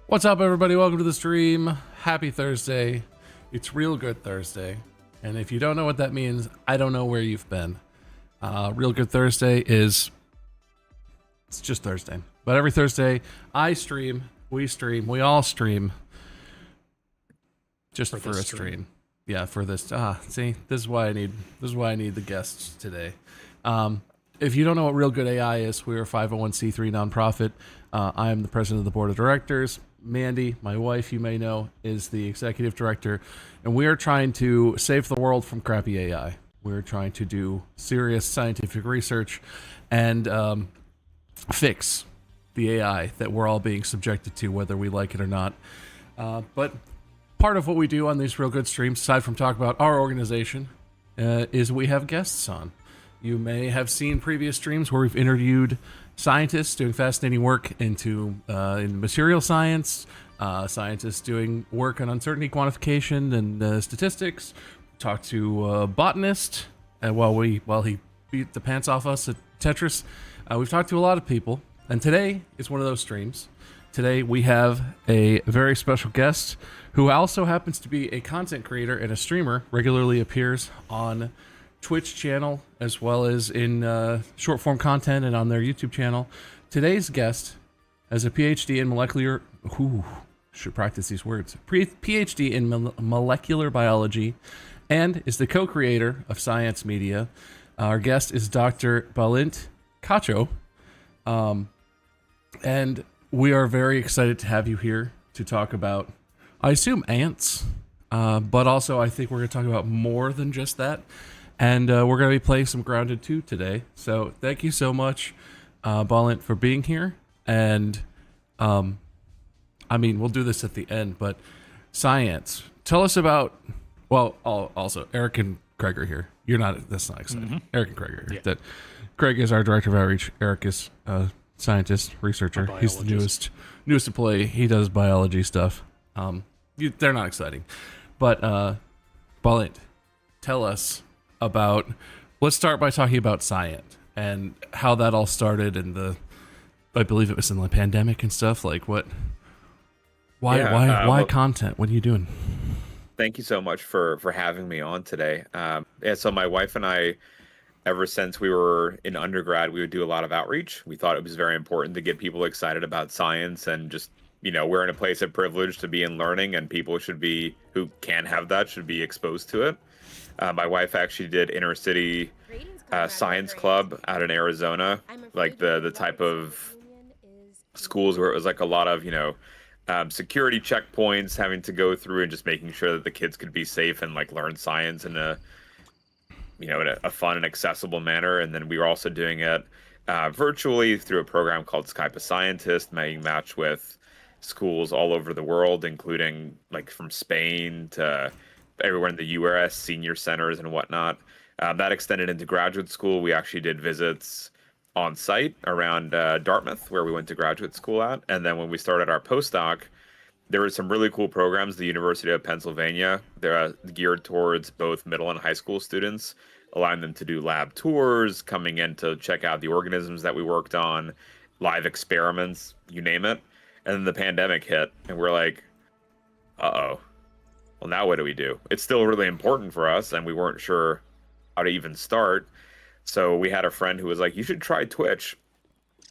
What's up, everybody? Welcome to the stream. Happy Thursday. It's Real Good Thursday. And if you don't know what that means, I don't know where you've been. Real Good Thursday it's just Thursday. But every Thursday, I stream, we all stream. Just for a stream. Yeah, for this. See, this is why I need the guests today. If you don't know what Real Good AI is, we're a 501c3 nonprofit. I am the president of the board of directors. Mandy, my wife, you may know, is the executive director, and we are trying to save the world from crappy AI. We're trying to do serious scientific research and fix the AI that we're all being subjected to, whether we like it or not. But part of what we do on these Real Good streams, aside from talk about our organization, is we have guests on. You may have seen previous streams where we've interviewed scientists doing fascinating work in material science, scientists doing work on uncertainty quantification and statistics. Talked to a botanist while he beat the pants off us at Tetris. We've talked to a lot of people, and today is one of those streams. Today we have a very special guest who also happens to be a content creator and a streamer, regularly appears on Twitch channel as well as in short form content and on their YouTube channel. Today's guest has a PhD in molecular PhD in molecular biology and is the co-creator of SciAnts Media. Our guest is Dr. Bálint Kacsoh, and we are very excited to have you here to talk about, I assume, ants, but also I think we're going to talk about more than just that. And we're going to be playing some Grounded 2 today. So thank you so much, Bálint, for being here. And, we'll do this at the end, but SciAnts. Tell us about, also, Eric and Craig are here. That's not exciting. Mm-hmm. Eric and Craig are here. Yeah. Craig is our director of outreach. Eric is a scientist, researcher. He's the newest employee. He does biology stuff. They're not exciting. But, Bálint, tell us about, let's start by talking about SciAnts and how that all started and I believe it was in the pandemic and stuff. Like why content? What are you doing? Thank you so much for having me on today. So my wife and I, ever since we were in undergrad, we would do a lot of outreach. We thought it was very important to get people excited about science and just, we're in a place of privilege to be in learning, and people who can have that should be exposed to it. My wife actually did inner city science club out in Arizona, like the type of schools where it was like a lot of, security checkpoints having to go through and just making sure that the kids could be safe and like learn science in a fun and accessible manner. And then we were also doing it virtually through a program called Skype a Scientist, making match with schools all over the world, including like from Spain to everywhere in the U.S., senior centers and whatnot. That extended into graduate school. We actually did visits on site around Dartmouth, where we went to graduate school at. And then when we started our postdoc, there were some really cool programs. The University of Pennsylvania, they're geared towards both middle and high school students, allowing them to do lab tours, coming in to check out the organisms that we worked on, live experiments, you name it. And then the pandemic hit, and we're like, uh-oh. Well, now what do we do? It's still really important for us, and we weren't sure how to even start. So we had a friend who was like, you should try Twitch.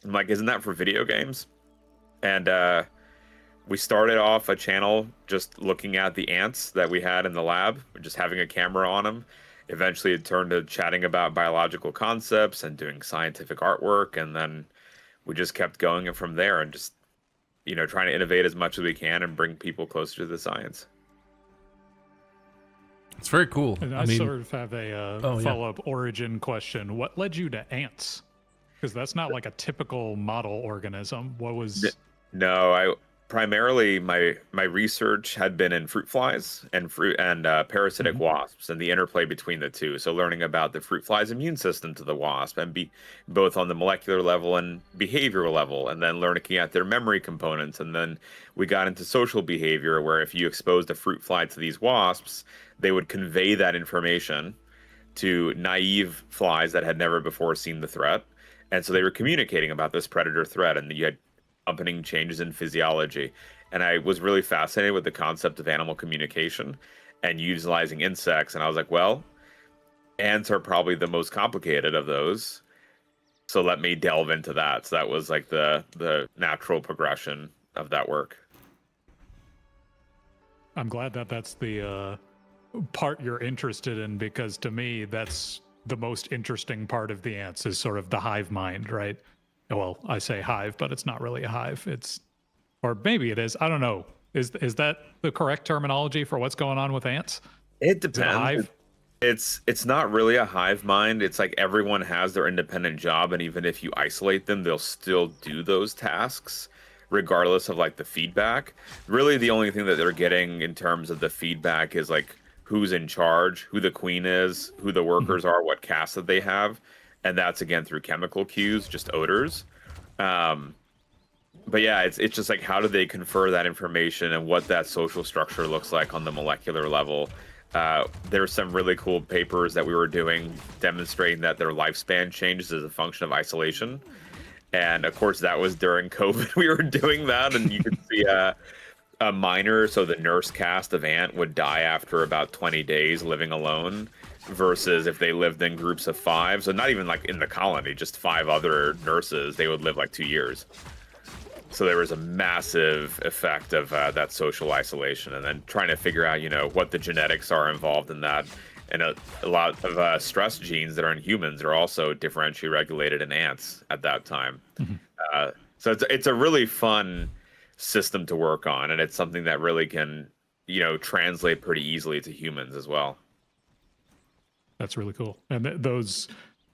I'm like, isn't that for video games? And we started off a channel just looking at the ants that we had in the lab, just having a camera on them. Eventually it turned to chatting about biological concepts and doing scientific artwork. And then we just kept going from there and just, trying to innovate as much as we can and bring people closer to the science. It's very cool. And I sort of have a follow-up origin question. What led you to ants? Because that's not like a typical model organism. What was... No, primarily my research had been in fruit flies and parasitic wasps and the interplay between the two. So learning about the fruit fly's immune system to the wasp and both on the molecular level and behavioral level, and then learning at their memory components. And then we got into social behavior, where if you exposed a fruit fly to these wasps, they would convey that information to naive flies that had never before seen the threat. And so they were communicating about this predator threat, and you had accompanying changes in physiology. and I was really fascinated with the concept of animal communication and utilizing insects. And I was like, well, ants are probably the most complicated of those. So let me delve into that. So that was like the natural progression of that work. I'm glad that that's the part you're interested in, because to me, that's the most interesting part of the ants, is sort of the hive mind, right? Well, I say hive, but it's not really a hive. It's, or maybe it is. I don't know. Is that the correct terminology for what's going on with ants? It depends. Is it a hive? It's not really a hive mind. It's like everyone has their independent job, and even if you isolate them, they'll still do those tasks regardless of like the feedback. Really, the only thing that they're getting in terms of the feedback is like who's in charge, who the queen is, who the workers are, what caste that they have, and that's again through chemical cues, just odors. But yeah, it's just like how do they confer that information and what that social structure looks like on the molecular level. There's some really cool papers that we were doing demonstrating that their lifespan changes as a function of isolation. And of course, that was during COVID. We were doing that, and you could see a miner, so the nurse caste of ant, would die after about 20 days living alone, versus if they lived in groups of 5. So not even like in the colony, just 5 other nurses, they would live like 2 years. So there was a massive effect of that social isolation, and then trying to figure out, what the genetics are involved in that. And a lot of stress genes that are in humans are also differentially regulated in ants at that time. So it's a really fun system to work on, and it's something that really can, translate pretty easily to humans as well. That's really cool. And those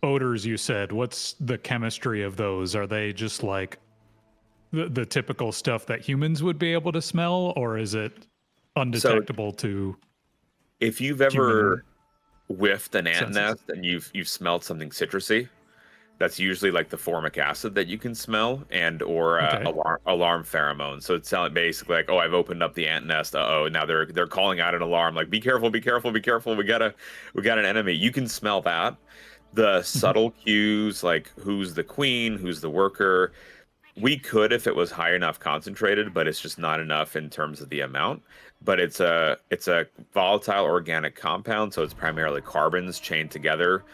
odors you said, what's the chemistry of those? Are they just like the typical stuff that humans would be able to smell, or is it undetectable to? If you've ever whiffed an ant senses? nest and you've smelled something citrusy, that's usually like the formic acid that you can smell, and or alarm pheromones. So it's basically like, oh, I've opened up the ant nest. Oh, now they're calling out an alarm, like be careful, be careful, be careful. We got an enemy. You can smell that. The subtle cues, like who's the queen, who's the worker. We could if it was high enough concentrated, but it's just not enough in terms of the amount. But it's a volatile organic compound, so it's primarily carbons chained together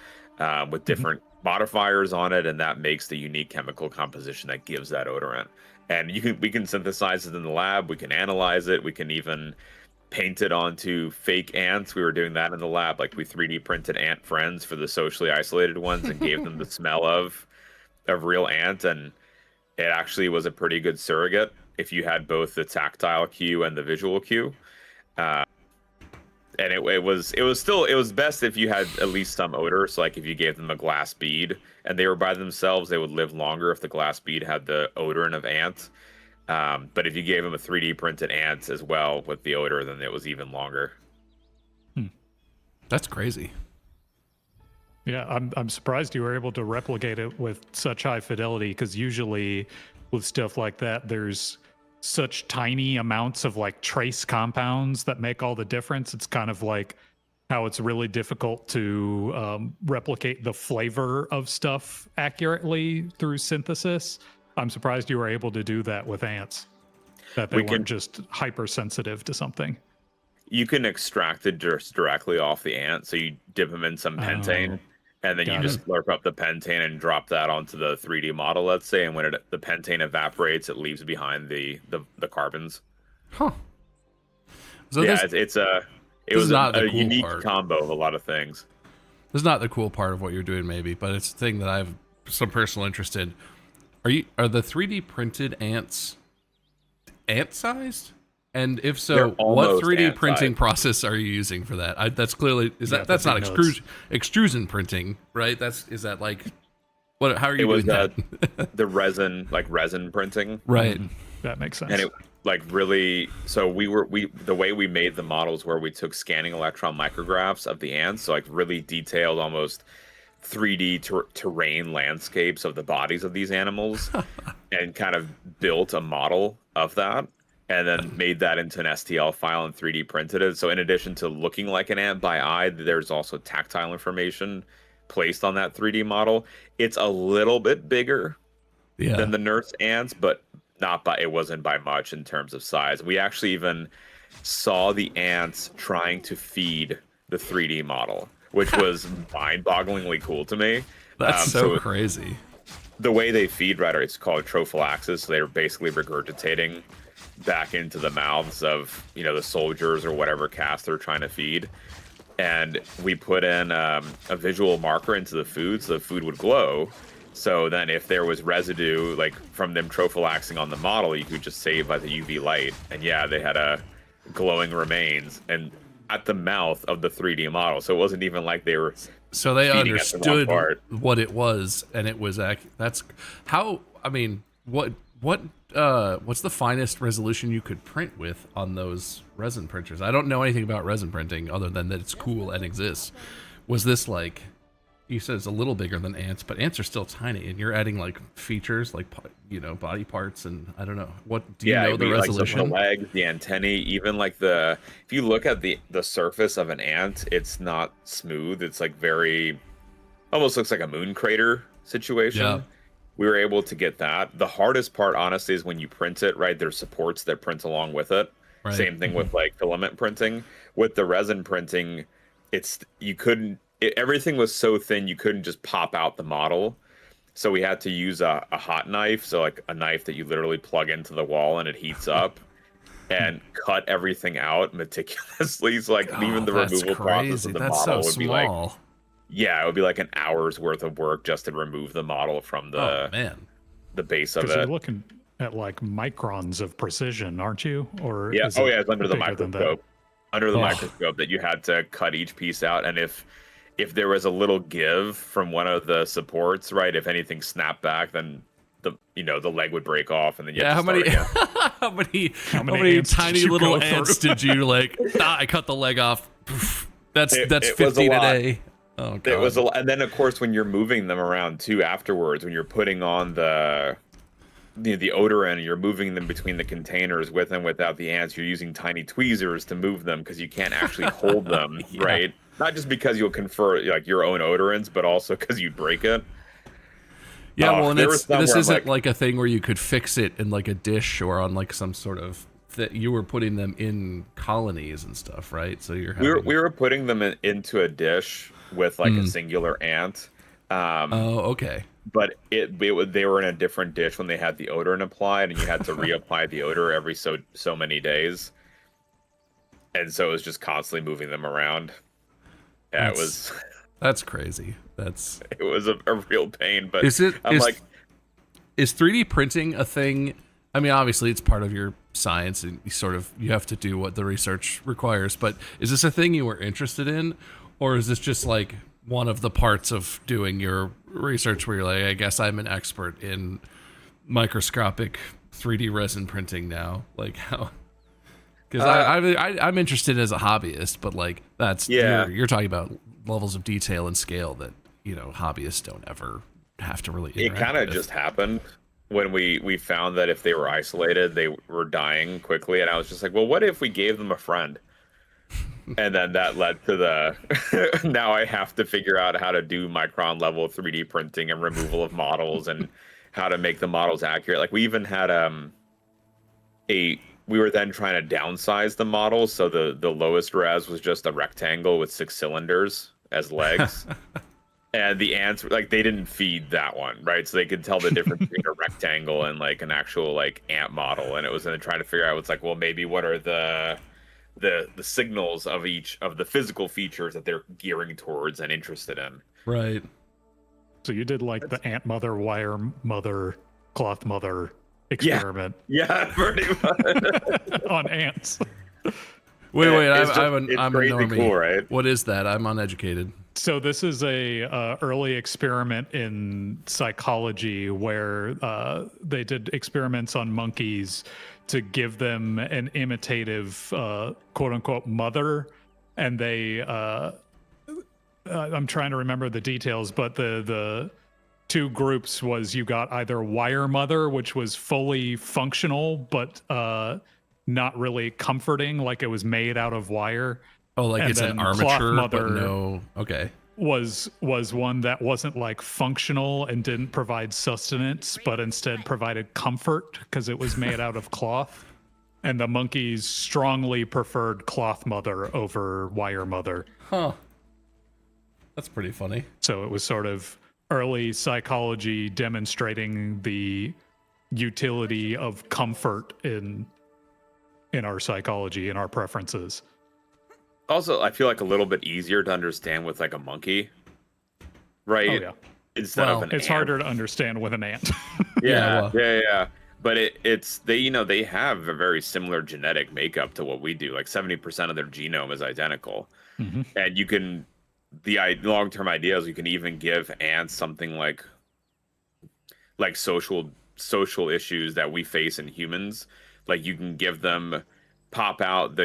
with different modifiers on it, and that makes the unique chemical composition that gives that odorant. And we can synthesize it in the lab. We can analyze it. We can even paint it onto fake ants. We were doing that in the lab. Like we 3D printed ant friends for the socially isolated ones and gave them the smell of real ant, and it actually was a pretty good surrogate if you had both the tactile cue and the visual cue. And it was best if you had at least some odor. So like if you gave them a glass bead and they were by themselves, they would live longer if the glass bead had the odorant of ant. But if you gave them a 3D printed ant as well with the odor, then it was even longer. That's crazy. Yeah, I'm surprised you were able to replicate it with such high fidelity, because usually with stuff like that, there's such tiny amounts of like trace compounds that make all the difference. It's kind of like how it's really difficult to replicate the flavor of stuff accurately through synthesis. I'm surprised you were able to do that with ants, that they weren't just hypersensitive to something. You can extract it just directly off the ant. So you dip them in some pentane, and then you just slurp up the pentane and drop that onto the 3D model, let's say. And when the pentane evaporates, it leaves behind the carbons. Huh. So yeah, it was a unique combo of a lot of things. This is not the cool part of what you're doing, maybe, but it's a thing that I have some personal interest in. Are the 3D printed ants ant-sized? And if so, what 3D printing process are you using for that? That's clearly that's not extrusion printing, right? Is that like what? How are you doing that? The resin printing, right? That makes sense. And it really. So the way we made the models where we took scanning electron micrographs of the ants, so like really detailed, almost 3D terrain landscapes of the bodies of these animals, and kind of built a model of that. And then made that into an STL file and 3D printed it. So in addition to looking like an ant by eye, there's also tactile information placed on that 3D model. It's a little bit bigger than the nurse ants, but it wasn't by much in terms of size. We actually even saw the ants trying to feed the 3D model, which was mind-bogglingly cool to me. That's so crazy. The way they feed, right, it's called trophallaxis. So they're basically regurgitating back into the mouths of, the soldiers or whatever caste they're trying to feed. And we put in a visual marker into the food so the food would glow. So then if there was residue, like from them trophallaxing on the model, you could just save by the UV light. And yeah, they had a glowing remains and at the mouth of the 3D model. So it wasn't even like they were. So they understood what it was, and it was that's how. I mean, what's the finest resolution you could print with on those resin printers? I don't know anything about resin printing other than that it's cool and exists. Was this like, you said it's a little bigger than ants, but ants are still tiny, and you're adding like features like body parts, and I don't know what do you know the resolution? Like the legs, the antennae, even like if you look at the surface of an ant, it's not smooth. It's like almost looks like a moon crater situation. Yeah. We were able to get that. The hardest part, honestly, is when you print it. Right, there's supports that print along with it. Right. Same thing with like filament printing. With the resin printing, everything was so thin you couldn't just pop out the model. So we had to use a hot knife, so like a knife that you literally plug into the wall and it heats up, and cut everything out meticulously. So like even the removal process of the model would be like, it would be like an hour's worth of work just to remove the model from the base of it. You're looking at like microns of precision, aren't you? Or it's under the microscope. Under the microscope that you had to cut each piece out, and if there was a little give from one of the supports, right, if anything snapped back, then the leg would break off, and then you how many tiny little ants did you like? I cut the leg off. That's 15 a day. Oh god. It was and then of course when you're moving them around too afterwards, when you're putting on the odorant, and you're moving them between the containers with and without the ants, you're using tiny tweezers to move them because you can't actually hold them, right? Not just because you'll confer like your own odorants, but also because you'd break it. Yeah, well, and this isn't like a thing where you could fix it in like a dish or on like some sort of that you were putting them in colonies and stuff, right? So we were putting them into a dish with like a singular ant. Okay. But they were in a different dish when they had the odorant applied, and you had to reapply the odor every so many days. And so it was just constantly moving them around. Yeah, that's crazy. It was a real pain, but is 3D printing a thing? I mean, obviously it's part of your science, and you have to do what the research requires. But is this a thing you were interested in, or is this just like one of the parts of doing your research where you're like, I guess I'm an expert in microscopic 3D resin printing now? Like how? Because I'm interested as a hobbyist, but like you're talking about levels of detail and scale that hobbyists don't ever have to really interact with. It kind of just happened when we found that if they were isolated, they were dying quickly, and I was just like, well, what if we gave them a friend? And then that led to now I have to figure out how to do micron level 3D printing and removal of models and how to make the models accurate. Like we even had we were then trying to downsize the model, so the lowest res was just a rectangle with 6 cylinders as legs. And the ants, like, they didn't feed that one, right? So they could tell the difference between a rectangle and like an actual like ant model. And it was then trying to figure out, it's like, well, maybe what are the signals of each of the physical features that they're gearing towards and interested in. Right. So you did like the ant mother, wire mother, cloth mother experiment. Yeah, pretty much. On ants. Wait, I'm a normie. Cool, right? What is that? I'm uneducated. So this is a early experiment in psychology where they did experiments on monkeys to give them an imitative quote unquote mother, and they I'm trying to remember the details, but the two groups was you got either wire mother, which was fully functional but not really comforting, like it was made out of wire. Oh, like it's an armature, mother, but no. Okay. was one that wasn't like functional and didn't provide sustenance, but instead provided comfort because it was made out of cloth. And the monkeys strongly preferred cloth mother over wire mother. Huh. That's pretty funny. So it was sort of early psychology demonstrating the utility of comfort in our psychology and our preferences. Also, I feel like a little bit easier to understand with like a monkey, right? Oh yeah, Instead of an it's ant. harder to understand with an ant. Yeah, well. yeah. But it's they have a very similar genetic makeup to what we do. Like 70% of their genome is identical, and you can long-term idea is you can even give ants something like social issues that we face in humans. Like you can give them pop out the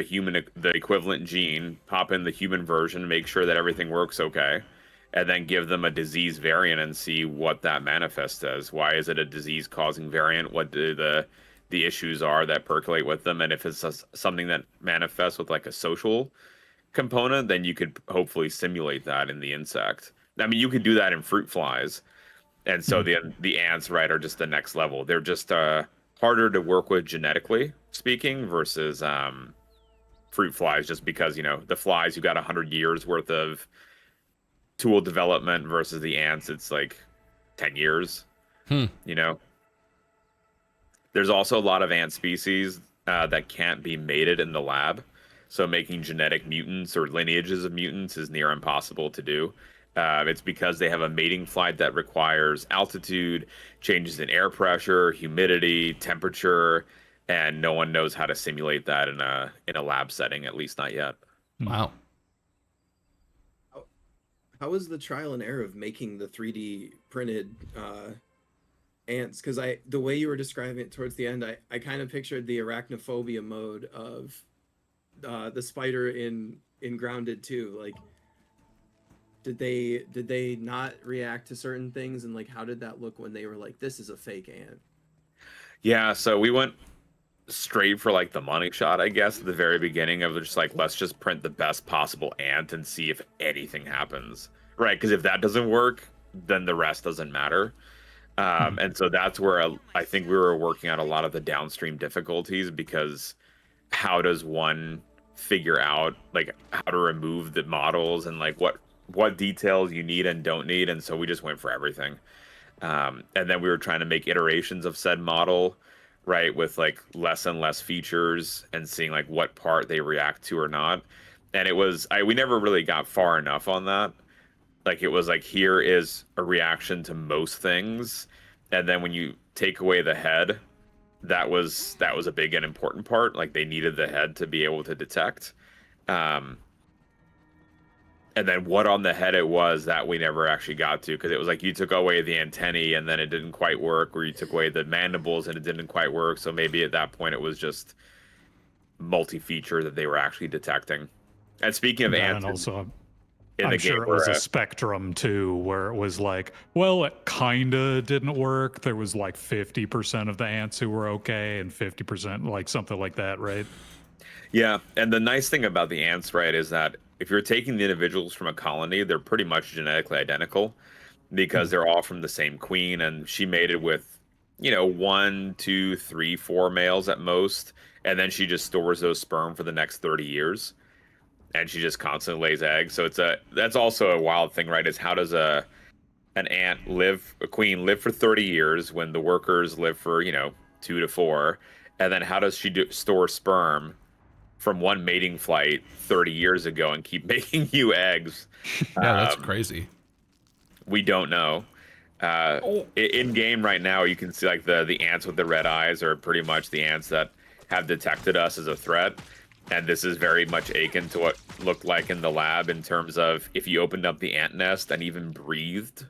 equivalent gene, pop in the human version, make sure that everything works okay, and then give them a disease variant and see what that manifests as. Why is it a disease causing variant? What do the issues are that percolate with them? And if it's something that manifests with like a social component, then you could hopefully simulate that in the insect. I mean, you could do that in fruit flies. And so the ants, right, are just the next level. They're just harder to work with genetically speaking versus fruit flies, just because, the flies, you got 100 years worth of tool development versus the ants, it's like 10 years. There's also a lot of ant species that can't be mated in the lab. So making genetic mutants or lineages of mutants is near impossible to do. It's because they have a mating flight that requires altitude, changes in air pressure, humidity, temperature, and no one knows how to simulate that in a lab setting, at least not yet. Wow. How was the trial and error of making the 3D printed ants? Because the way you were describing it towards the end, I kind of pictured the arachnophobia mode of the spider in Grounded too. Like, did they not react to certain things, and like how did that look when they were like, this is a fake ant? Yeah, so we went straight for like the money shot, I guess, at the very beginning of just like, let's just print the best possible ant and see if anything happens, right? Because if that doesn't work, then the rest doesn't matter. And so that's where I think we were working out a lot of the downstream difficulties, because how does one figure out like how to remove the models and like what details you need and don't need? And so we just went for everything. And then we were trying to make iterations of said model, right, with like less and less features and seeing like what part they react to or not. And it was we never really got far enough on that. Like it was like, here is a reaction to most things, and then when you take away the head, that was a big and important part. Like they needed the head to be able to detect. And then what on the head it was, that we never actually got to, because it was like you took away the antennae and then it didn't quite work, or you took away the mandibles and it didn't quite work. So maybe at that point it was just multi-feature that they were actually detecting. And speaking of ants, and also in the I'm game sure it was a spectrum too, where it was like, well, it kinda didn't work. There was like 50% of the ants who were okay and 50% like something like that, right? Yeah, and the nice thing about the ants, right, is that if you're taking the individuals from a colony, they're pretty much genetically identical, because they're all from the same queen, and she mated with, 1, 2, 3, 4 males at most, and then she just stores those sperm for the next 30 years, and she just constantly lays eggs. So that's also a wild thing, right? Is how does a queen live for 30 years when the workers live for 2 to 4, and then how does she store sperm from one mating flight 30 years ago and keep making you eggs? Yeah, that's crazy. We don't know. In game right now, you can see like the ants with the red eyes are pretty much the ants that have detected us as a threat. And this is very much akin to what looked like in the lab, in terms of if you opened up the ant nest and even breathed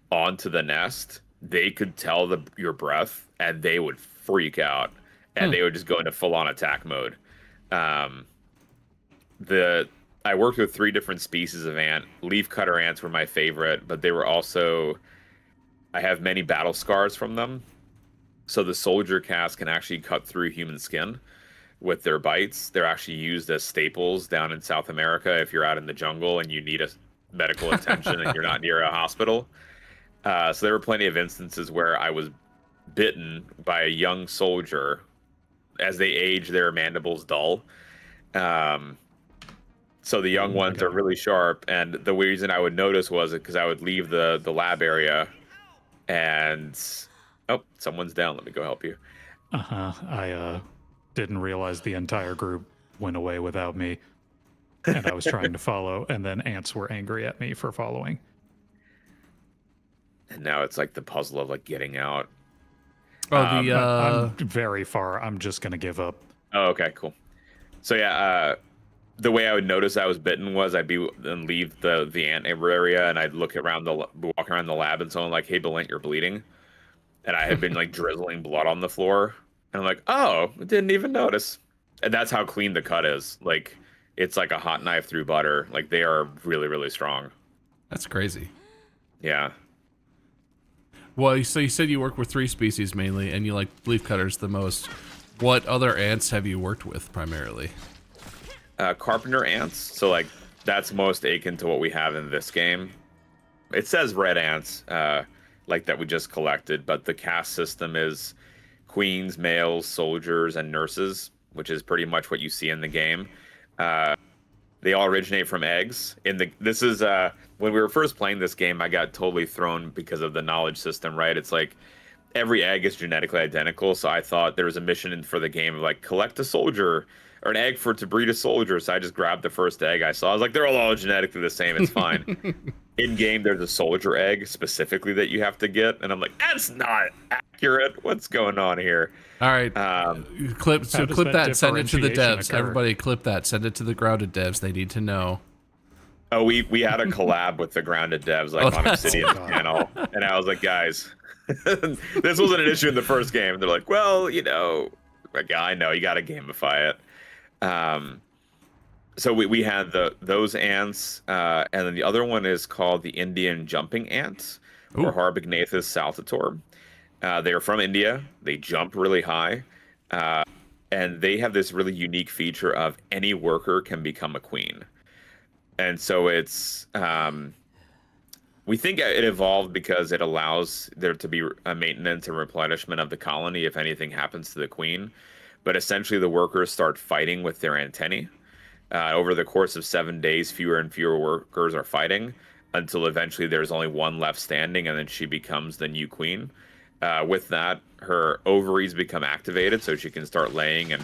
onto the nest, they could tell your breath and they would freak out, and they would just go into full-on attack mode. I worked with 3 different species of ant. Leafcutter ants were my favorite, but they were also, I have many battle scars from them. So the soldier cast can actually cut through human skin with their bites. They're actually used as staples down in South America if you're out in the jungle and you need medical attention and you're not near a hospital. So there were plenty of instances where I was bitten by a young soldier. As they age, their mandibles dull. So the young ones are really sharp, and the reason I would notice was because I would leave the lab area, and someone's down. Let me go help you. I didn't realize the entire group went away without me, and I was trying to follow, and then ants were angry at me for following. And now it's like the puzzle of like getting out. I'm very far. I'm just gonna give up. Oh, okay, cool. So yeah, the way I would notice I was bitten was I'd leave the ant area, and I'd walk around the lab, and someone like, "Hey, Bálint, you're bleeding," and I had been like drizzling blood on the floor, and I'm like, "Oh, I didn't even notice." And that's how clean the cut is. Like, it's like a hot knife through butter. Like, they are really, really strong. That's crazy. Yeah. Well, so you said you work with 3 species mainly, and you like leaf cutters the most. What other ants have you worked with primarily? Carpenter ants. So like that's most akin to what we have in this game. It says red ants, like that we just collected, but the caste system is queens, males, soldiers, and nurses, which is pretty much what you see in the game. They all originate from eggs. This is when we were first playing this game, I got totally thrown because of the knowledge system, right? It's like every egg is genetically identical, so I thought there was a mission for the game of like collect a soldier or an egg to breed a soldier. So I just grabbed the first egg I saw. I was like, they're all genetically the same. It's fine. In game, there's a soldier egg specifically that you have to get, and I'm like, that's not accurate. What's going on here? All right, clip that. Send it to the devs. Occur? Everybody, clip that. Send it to the grounded devs. They need to know. Oh, we had a collab with the grounded devs, like on Obsidian's channel, and I was like, guys, this wasn't an issue in the first game. They're like, well, like, I know you got to gamify it. So we had those ants, and then the other one is called the Indian jumping ant, or Harbignathus saltator. They are from India. They jump really high, and they have this really unique feature of any worker can become a queen. And so it's we think it evolved because it allows there to be a maintenance and replenishment of the colony if anything happens to the queen. But essentially, the workers start fighting with their antennae. Over the course of 7 days, fewer and fewer workers are fighting until eventually there's only one left standing, and then she becomes the new queen. With that, her ovaries become activated, so she can start laying and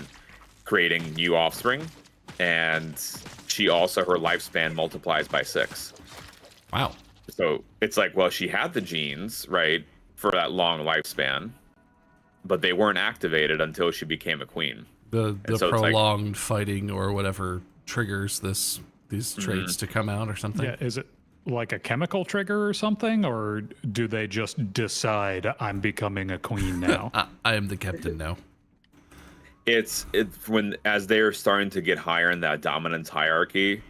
creating new offspring. And her lifespan multiplies by 6. Wow. So it's like, well, she had the genes, right, for that long lifespan, but they weren't activated until she became a queen. The prolonged fighting or whatever triggers these traits to come out or something. Yeah, is it like a chemical trigger or something, or do they just decide I'm becoming a queen now? I am the captain now. It's when as they're starting to get higher in that dominance hierarchy,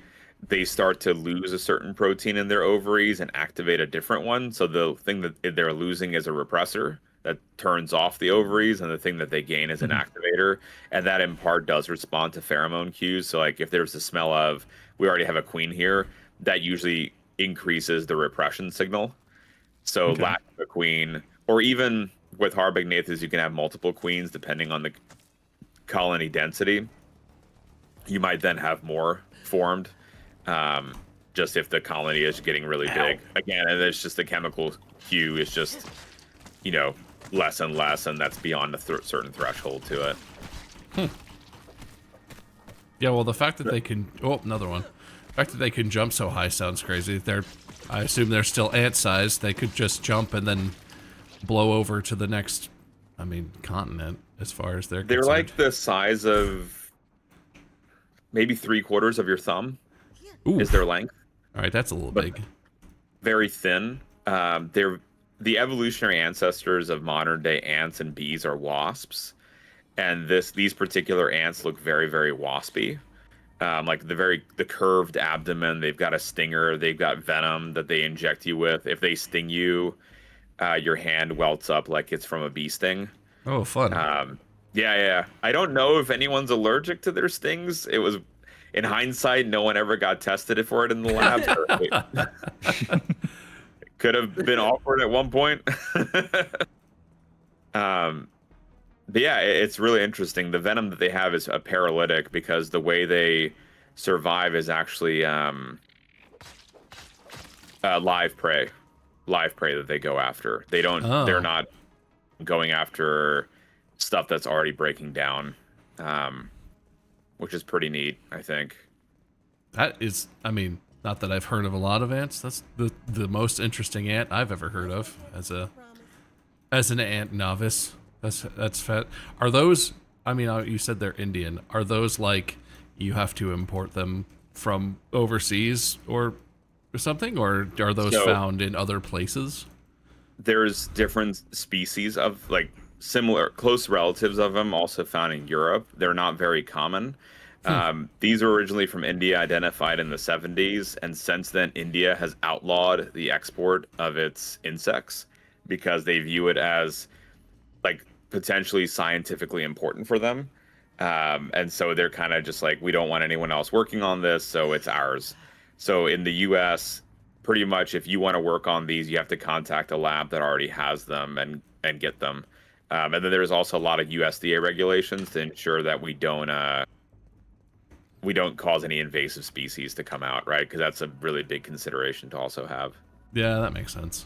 they start to lose a certain protein in their ovaries and activate a different one. So the thing that they're losing is a repressor that turns off the ovaries, and the thing that they gain is an activator, and that in part does respond to pheromone cues. So like if there's the smell of we already have a queen here, that usually increases the repression signal. So lack of a queen, or even with Harbignathus, you can have multiple queens depending on the colony density. You might then have more formed, just if the colony is getting really big. Again, and it's just the chemical cue is just, less and less, and that's beyond a certain threshold to it. Yeah, well, the fact that they can... Oh, another one. The fact that they can jump so high sounds crazy. I assume they're still ant-sized. They could just jump and then blow over to the next, continent, as far as they're concerned. They're like the size of maybe 3/4 of your thumb. Ooh. Is their length. All right, that's a little big. Very thin. They're the evolutionary ancestors of modern day ants and bees are wasps, and these particular ants look very, very waspy. Like the curved abdomen. They've got a stinger. They've got venom that they inject you with. If they sting you, your hand welts up like it's from a bee sting. Oh, fun. Yeah. I don't know if anyone's allergic to their stings. in hindsight, no one ever got tested for it in the lab. It could have been awkward at one point. But yeah, it's really interesting. The venom that they have is a paralytic because the way they survive is actually live prey that they go after. They don't. They're not going after stuff that's already breaking down, which is pretty neat, I think. That is, I mean, not that I've heard of a lot of ants. That's the most interesting ant I've ever heard of as an ant novice. That's fat. Are those? I mean, you said they're Indian. Are those like you have to import them from overseas or something, or are those found in other places? There's different species of like similar close relatives of them also found in Europe. They're not very common. These were originally from India, identified in the 70s, and since then India has outlawed the export of its insects because they view it as like potentially scientifically important for them. And so they're kind of just like, we don't want anyone else working on this, so it's ours. So in the US, pretty much if you want to work on these, you have to contact a lab that already has them and get them. And then there's also a lot of USDA regulations to ensure that we don't cause any invasive species to come out, right? Because that's a really big consideration to also have. Yeah, that makes sense.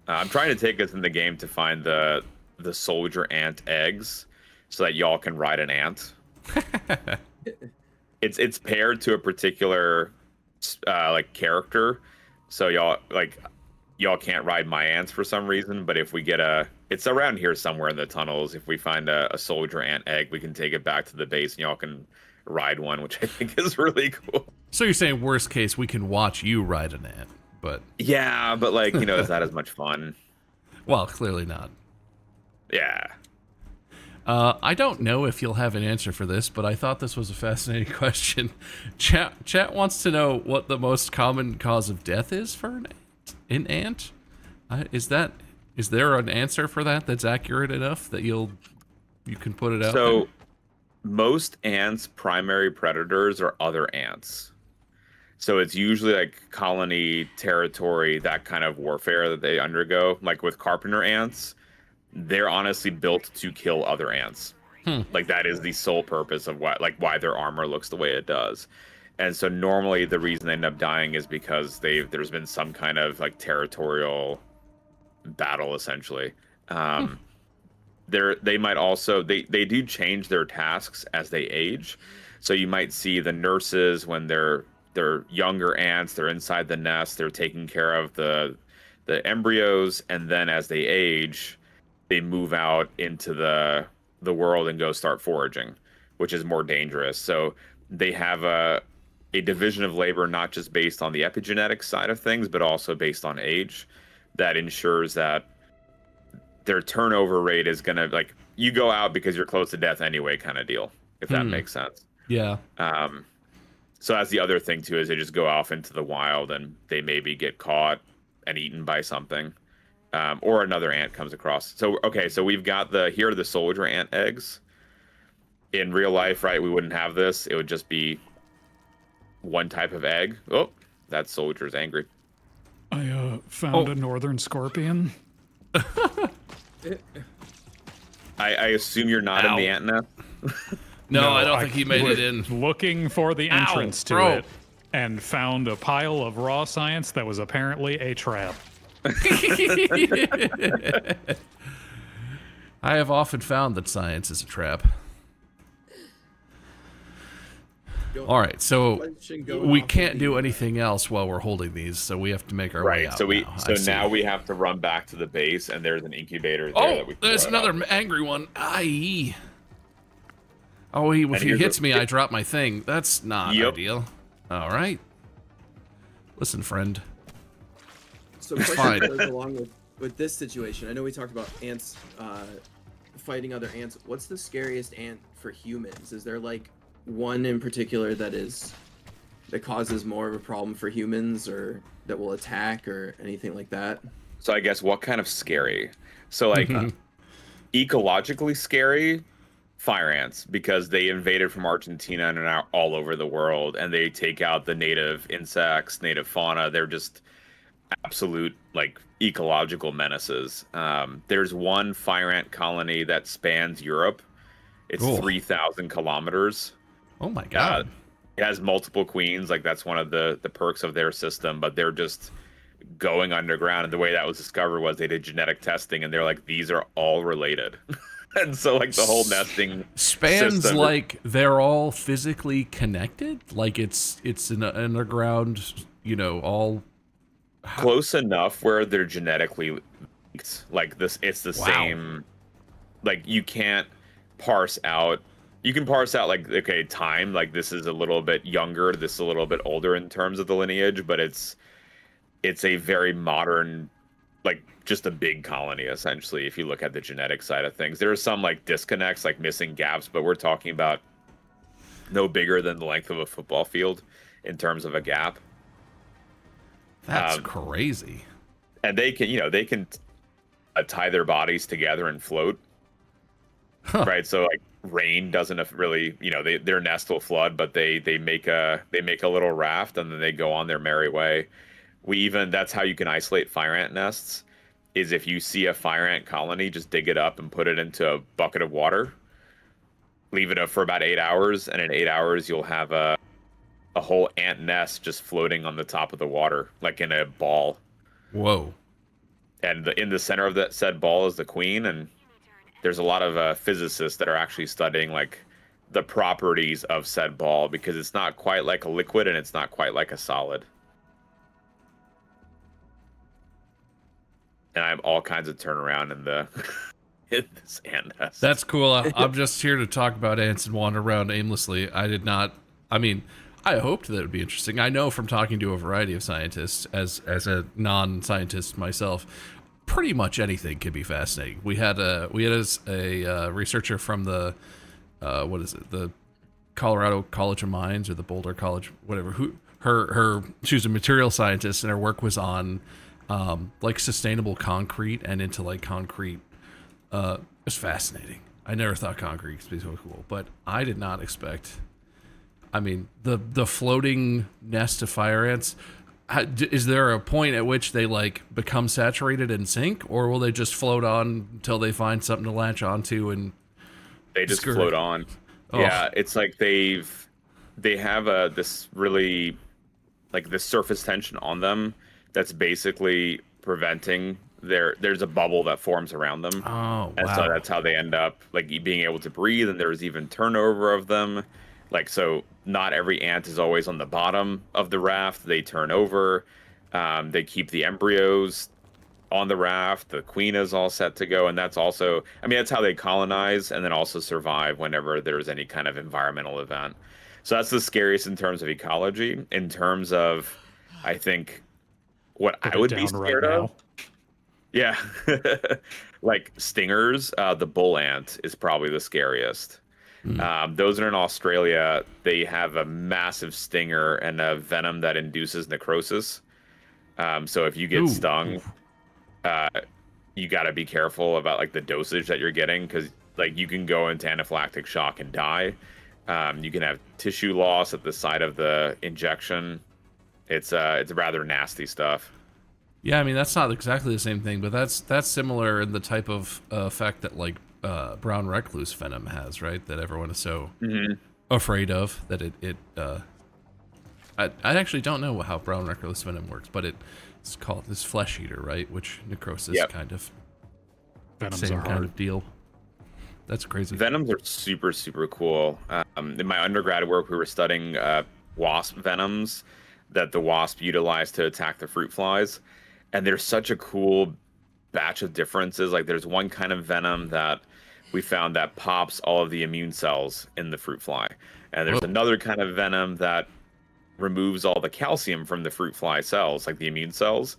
I'm trying to take us in the game to find the soldier ant eggs so that y'all can ride an ant. It's paired to a particular like character, so y'all can't ride my ants for some reason. But if we get it's around here somewhere in the tunnels. If we find a soldier ant egg, we can take it back to the base and y'all can ride one, which I think is really cool. So you're saying worst case we can watch you ride an ant, but yeah, but like is that as much fun? Well, clearly not. Yeah. I don't know if you'll have an answer for this, but I thought this was a fascinating question. Chat wants to know what the most common cause of death is for an ant. Is there an answer for that that's accurate enough that you can put it out So, there? Most ants' primary predators are other ants. So it's usually like colony, territory, that kind of warfare that they undergo. Like with carpenter ants, they're honestly built to kill other ants. Like that is the sole purpose of why their armor looks the way it does. And so normally the reason they end up dying is because there's been some kind of like territorial battle essentially. They might also they do change their tasks as they age. So you might see the nurses when they're younger ants, they're inside the nest, they're taking care of the embryos, and then as they age, they move out into the world and go start foraging, which is more dangerous. So they have a division of labor not just based on the epigenetic side of things, but also based on age, that ensures that their turnover rate is gonna, like, you go out because you're close to death anyway kind of deal, if that makes sense. Yeah. So that's the other thing too, is they just go off into the wild and they maybe get caught and eaten by something. Or another ant comes across. So, okay, so we've got here are the soldier ant eggs. In real life, right, we wouldn't have this. It would just be one type of egg. Oh, that soldier's angry. I found a northern scorpion. I assume you're not in the ant nest? No, I don't think he made it in. Looking for the entrance to it and found a pile of raw science that was apparently a trap. I have often found that science is a trap. All right, so we can't do anything else while we're holding these, so we have to make our way out. So now we have to run back to the base, and there's an incubator there that we can there's another angry one. Aye. Oh, if he hits me, I drop my thing. That's not ideal. All right. Listen, friend. So question that goes along with this situation. I know we talked about ants fighting other ants. What's the scariest ant for humans? Is there like one in particular that causes more of a problem for humans, or that will attack, or anything like that? So I guess what kind of scary? So like ecologically scary, fire ants, because they invaded from Argentina and are now all over the world, and they take out the native insects, native fauna. They're just absolute like ecological menaces. There's one fire ant colony that spans Europe. It's Cool. 3,000 kilometers. Oh my god. It has multiple queens. Like that's one of the perks of their system, but they're just going underground. And the way that was discovered was they did genetic testing, and they're like, these are all related. And so like the whole nesting Spans system, like they're all physically connected? Like it's an underground, you know, all close enough where they're genetically linked. Like this, it's the Wow. same. Like you can't parse out. You can parse out like, okay, time. Like this is a little bit younger. This is a little bit older in terms of the lineage, but it's a very modern, like just a big colony essentially. If you look at the genetic side of things, there are some like disconnects, like missing gaps, but we're talking about no bigger than the length of a football field in terms of a gap. that's crazy. And they can, they can tie their bodies together and float. Huh. Right. So like rain doesn't really, their nest will flood, but they make a little raft, and then they go on their merry way. That's how you can isolate fire ant nests, is if you see a fire ant colony, just dig it up and put it into a bucket of water, leave it up for about 8 hours, and in 8 hours you'll have a whole ant nest just floating on the top of the water, like in a ball. Whoa. And in the center of that said ball is the queen, and there's a lot of physicists that are actually studying like the properties of said ball, because it's not quite like a liquid and it's not quite like a solid. And I have all kinds of turnaround in this ant nest. That's cool. I'm just here to talk about ants and wander around aimlessly. I hoped that it would be interesting. I know from talking to a variety of scientists, as a non-scientist myself, pretty much anything can be fascinating. We had a researcher from the the Colorado College of Mines, or the Boulder College, whatever. She was a material scientist, and her work was on like sustainable concrete and into like concrete. It's fascinating. I never thought concrete could be so cool, but I did not expect. I mean, the floating nest of fire ants. Is there a point at which they like become saturated and sink, or will they just float on until they find something to latch onto and they just float on? Oh. Yeah, it's like they have this really like this surface tension on them that's basically preventing there's a bubble that forms around them. Oh, And wow. so that's how they end up like being able to breathe, and there's even turnover of them. Like, so not every ant is always on the bottom of the raft. They turn over. They keep the embryos on the raft. The queen is all set to go. And that's also, that's how they colonize and then also survive whenever there's any kind of environmental event. So that's the scariest in terms of ecology. In terms of, I think, what Put I it would down be scared right of. now. Yeah. Like stingers, the bull ant is probably the scariest. Those are in Australia. They have a massive stinger and a venom that induces necrosis. So if you get stung, you got to be careful about like the dosage that you're getting, because like you can go into anaphylactic shock and die. You can have tissue loss at the site of the injection. It's rather nasty stuff. Yeah, I mean that's not exactly the same thing, but that's similar in the type of effect that like brown recluse venom has, right? That everyone is so afraid of that I actually don't know how brown recluse venom works, but it's called this flesh eater, right? Which necrosis kind of Venoms same are kind hard. of deal. That's crazy. Venoms are super, super cool. In my undergrad work, we were studying wasp venoms that the wasp utilize to attack the fruit flies. And there's such a cool batch of differences. Like there's one kind of venom that we found that pops all of the immune cells in the fruit fly. And there's another kind of venom that removes all the calcium from the fruit fly cells, like the immune cells.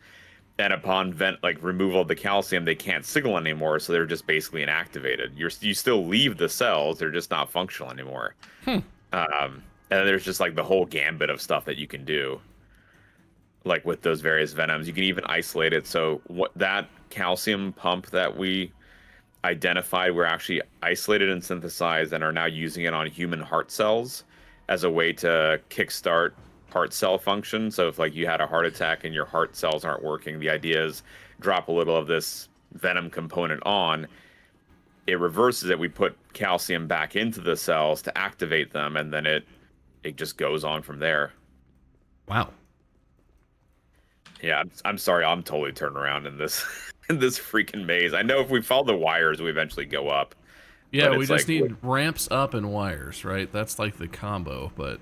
And upon removal of the calcium, they can't signal anymore, so they're just basically inactivated. You still leave the cells, they're just not functional anymore. And then there's just like the whole gambit of stuff that you can do, like with those various venoms. You can even isolate it. So that calcium pump that identified were actually isolated and synthesized and are now using it on human heart cells as a way to kickstart heart cell function. So if like you had a heart attack and your heart cells aren't working, the idea is drop a little of this venom component on, it reverses it. We put calcium back into the cells to activate them, and then it just goes on from there. Wow. Yeah, I'm sorry, I'm totally turned around in this in this freaking maze. I know if we follow the wires, we eventually go up. Yeah, But we it's just like, need ramps up and wires, right? That's like the combo, but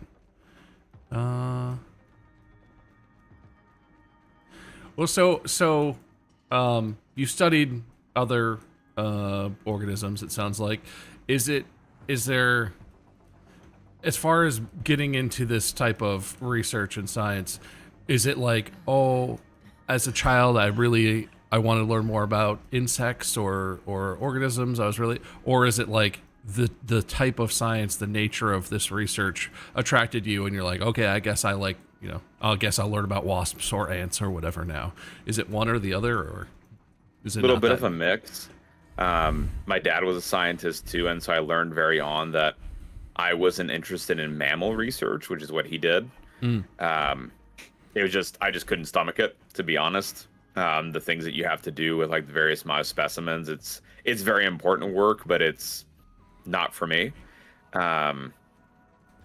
well, so you studied other organisms, it sounds like. Is there, as far as getting into this type of research and science, is it like, oh, as a child I want to learn more about insects or organisms, or is it like the type of science, the nature of this research attracted you and you're like, okay, I guess I like, I guess I'll learn about wasps or ants or whatever now? Is it one or the other, or is it a little not bit that? of a mix. My dad was a scientist too, and so I learned very on that I wasn't interested in mammal research, which is what he did. It was just, I just couldn't stomach it, to be honest. The things that you have to do with like the various mouse specimens, it's very important work, but it's not for me.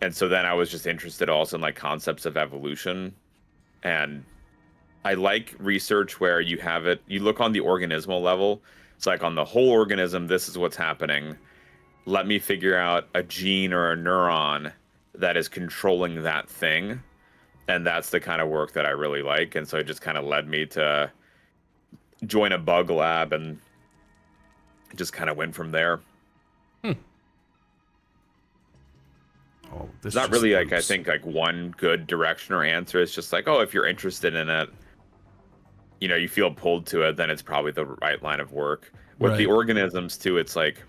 And so then I was just interested also in like concepts of evolution. And I like research where you look on the organismal level. It's like on the whole organism, this is what's happening. Let me figure out a gene or a neuron that is controlling that thing. And that's the kind of work that I really like. And so it just kind of led me to join a bug lab and just kind of went from there. Oh, this It's not just really like, I moves. think like one good direction or answer. It's just like, oh, if you're interested in it, you feel pulled to it, then it's probably the right line of work. With the Right. organisms too, it's like,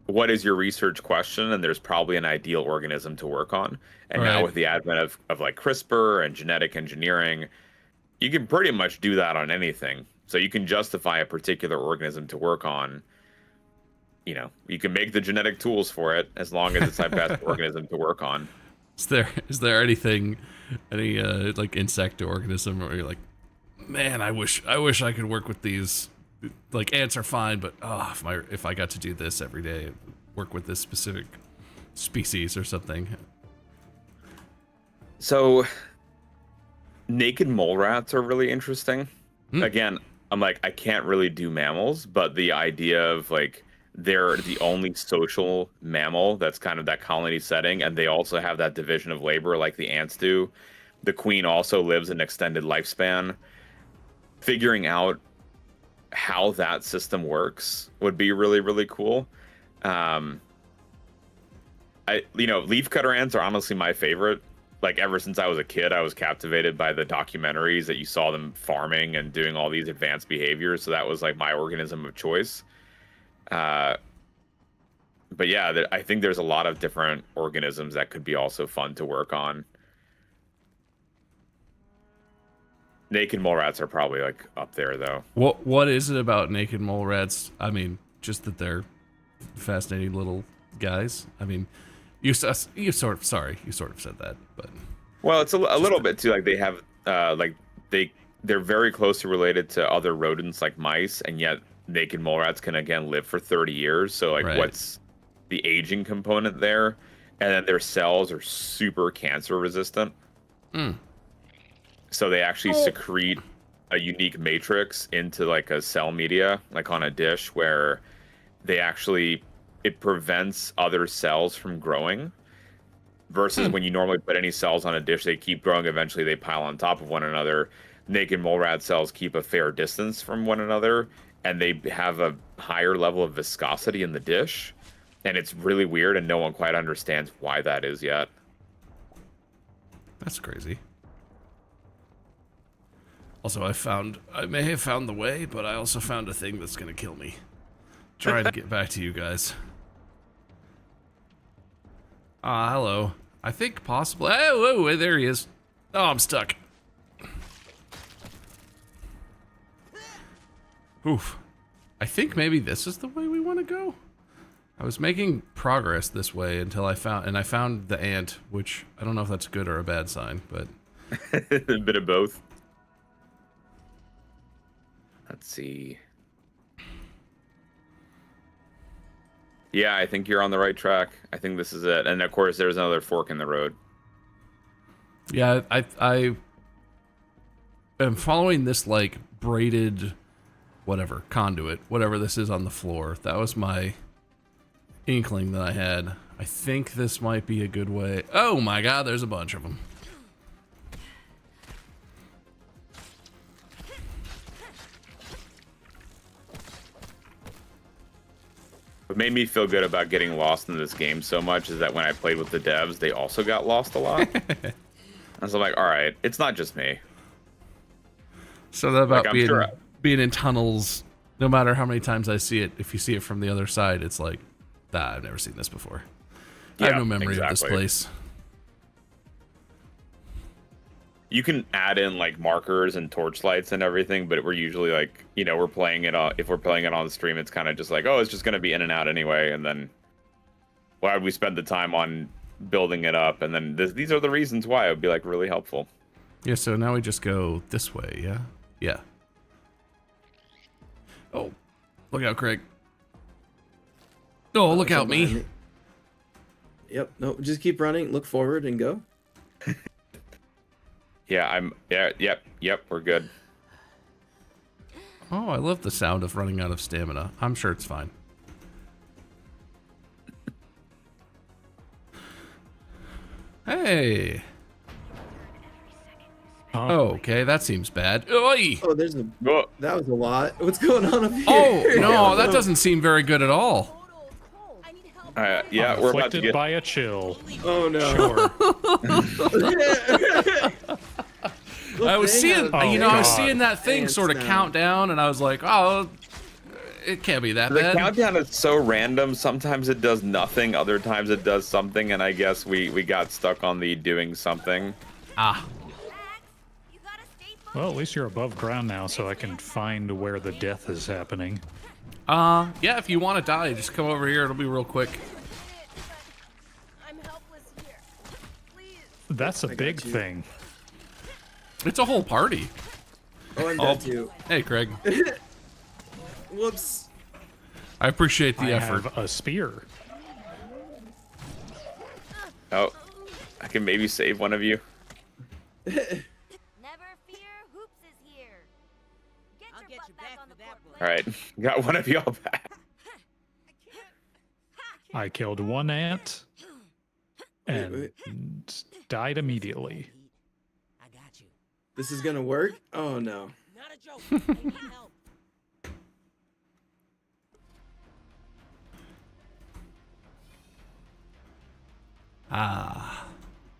what is your research question? And there's probably an ideal organism to work on. And now Right. with the advent of like CRISPR and genetic engineering, you can pretty much do that on anything. So you can justify a particular organism to work on. You can make the genetic tools for it as long as it's the best organism to work on. Is there any like insect or organism where you're like, man, I wish I could work with these? Like ants are fine, but if I got to do this every day, work with this specific species or something. So naked mole rats are really interesting. Again, I'm like, I can't really do mammals, but the idea of like, they're the only social mammal that's kind of that colony setting, and they also have that division of labor like the ants do. The queen also lives an extended lifespan. Figuring out how that system works would be really, really cool. Leafcutter ants are honestly my favorite. Like ever since I was a kid, I was captivated by the documentaries that you saw them farming and doing all these advanced behaviors. So that was like my organism of choice. But yeah, I think there's a lot of different organisms that could be also fun to work on. Naked mole rats are probably like up there though. What is it about naked mole rats? I mean, just that they're fascinating little guys. I mean, you sort of said that, but Well, it's a little bit too. Like they have they're very closely related to other rodents like mice, and yet naked mole rats can again live for 30 years. So like, Right. What's the aging component there? And then their cells are super cancer resistant. So they actually secrete a unique matrix into like a cell media, like on a dish, where it prevents other cells from growing. Versus when you normally put any cells on a dish, they keep growing. Eventually, they pile on top of one another. Naked mole rat cells keep a fair distance from one another, and they have a higher level of viscosity in the dish. And it's really weird, and no one quite understands why that is yet. that's crazy. Also, I may have found the way, but I also found a thing that's gonna kill me. Trying to get back to you guys. Hello. I think possibly. Oh, there he is. Oh, I'm stuck. Oof. I think maybe this is the way we want to go. I was making progress this way until I found the ant, which I don't know if that's a good or a bad sign, but A bit of both. Let's see. Yeah, I think you're on the right track. I think this is it. And of course, there's another fork in the road. yeah, I am following this like braided whatever conduit, whatever this is on the floor. That was my inkling that I had. I think this might be a good way. Oh my god, there's a bunch of them. What made me feel good about getting lost in this game so much is that when I played with the devs, they also got lost a lot. And so I'm like, all right, it's not just me. So that about Like, I'm being in tunnels, no matter how many times I see it, if you see it from the other side, it's like, I've never seen this before. I have no memory of this place. You can add in like markers and torchlights and everything, but we're usually like, we're playing it if we're playing it on the stream, it's kind of just like, oh, it's just going to be in and out anyway. And then why would we spend the time on building it up? And then these are the reasons why it would be like really helpful. Yeah, so now we just go this way, yeah? Yeah. Oh, look out, Craig. Oh, look out, me. Yep. No, just keep running. Look forward and go. Yeah, yep, we're good. Oh, I love the sound of running out of stamina. I'm sure it's fine. Hey. Oh, okay, that seems bad. Oi! Oh, that was a lot. What's going on up here? Oh, no, that doesn't seem very good at all. Yeah, we're about to Afflicted get... by a chill. Oh no. Sure. I was seeing, I was seeing that thing Ants sort of now. count down, and I was like, oh, it can't be that The bad. countdown is so random. Sometimes it does nothing. Other times it does something. And I guess we got stuck on the doing something. Ah, Well, at least you're above ground now, so I can find where the death is happening. yeah, if you want to die, just come over here. It'll be real quick. I'm helpless here. Please. That's a got big you. thing. It's a whole party. Oh, I'm dead too. Hey, Craig. Whoops. I appreciate the I effort. have a spear. Oh, I can maybe save one of you. Never fear, Hoops is here. Get I'll your get butt you back back on the for that book one. All right, got one of y'all back. I killed one ant and Wait. died immediately. I got you. This is gonna work? Oh no. Not a joke. I need help. Ah,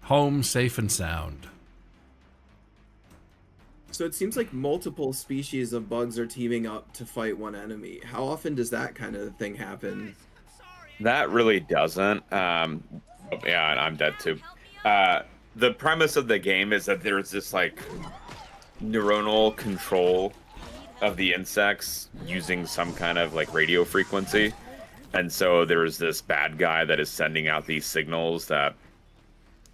home safe and sound. So it seems like multiple species of bugs are teaming up to fight one enemy. How often does that kind of thing happen? That really doesn't. Yeah, and I'm dead too. The premise of the game is that there's this like neuronal control of the insects using some kind of like radio frequency. And so there's this bad guy that is sending out these signals that,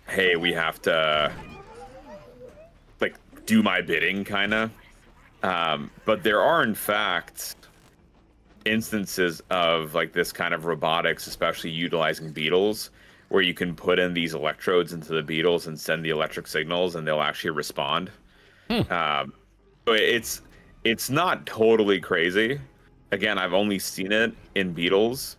hey, we have to like do my bidding kind of. But there are in fact instances of like this kind of robotics, especially utilizing beetles, where you can put in these electrodes into the beetles and send the electric signals and they'll actually respond. So it's not totally crazy. Again, I've only seen it in beetles.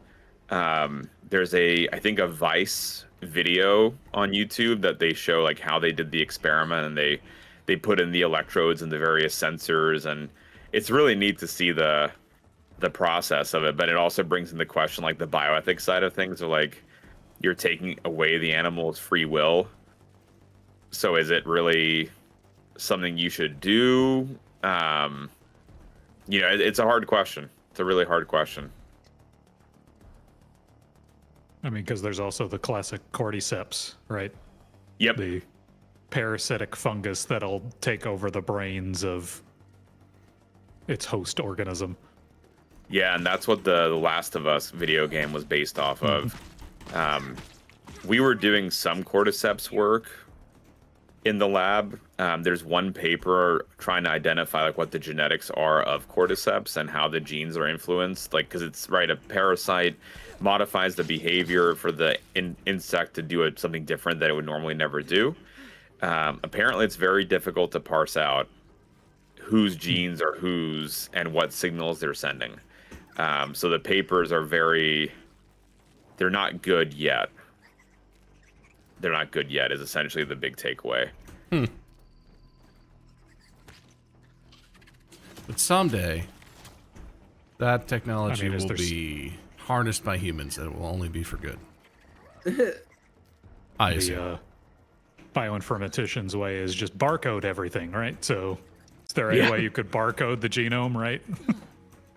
There's I think a Vice video on YouTube that they show like how they did the experiment, and they put in the electrodes and the various sensors, and it's really neat to see the process of it. But it also brings into question like the bioethics side of things, or like you're taking away the animal's free will. So is it really something you should do? It's a hard question. It's a really hard question. I mean, because there's also the classic cordyceps, right? Yep. The parasitic fungus that'll take over the brains of its host organism. Yeah, and that's what the Last of Us video game was based off of. We were doing some cordyceps work in the lab. There's one paper trying to identify like what the genetics are of cordyceps and how the genes are influenced. Like, because it's right, a parasite modifies the behavior for the insect to do something different that it would normally never do. Apparently, it's very difficult to parse out whose genes are whose and what signals they're sending. So the papers are they're not good yet. They're not good yet is essentially the big takeaway. But someday, that technology I mean, will be harnessed by humans, and it will only be for good. I assume. The bioinformatician's way is just barcode everything, right? So is there any way you could barcode the genome, right?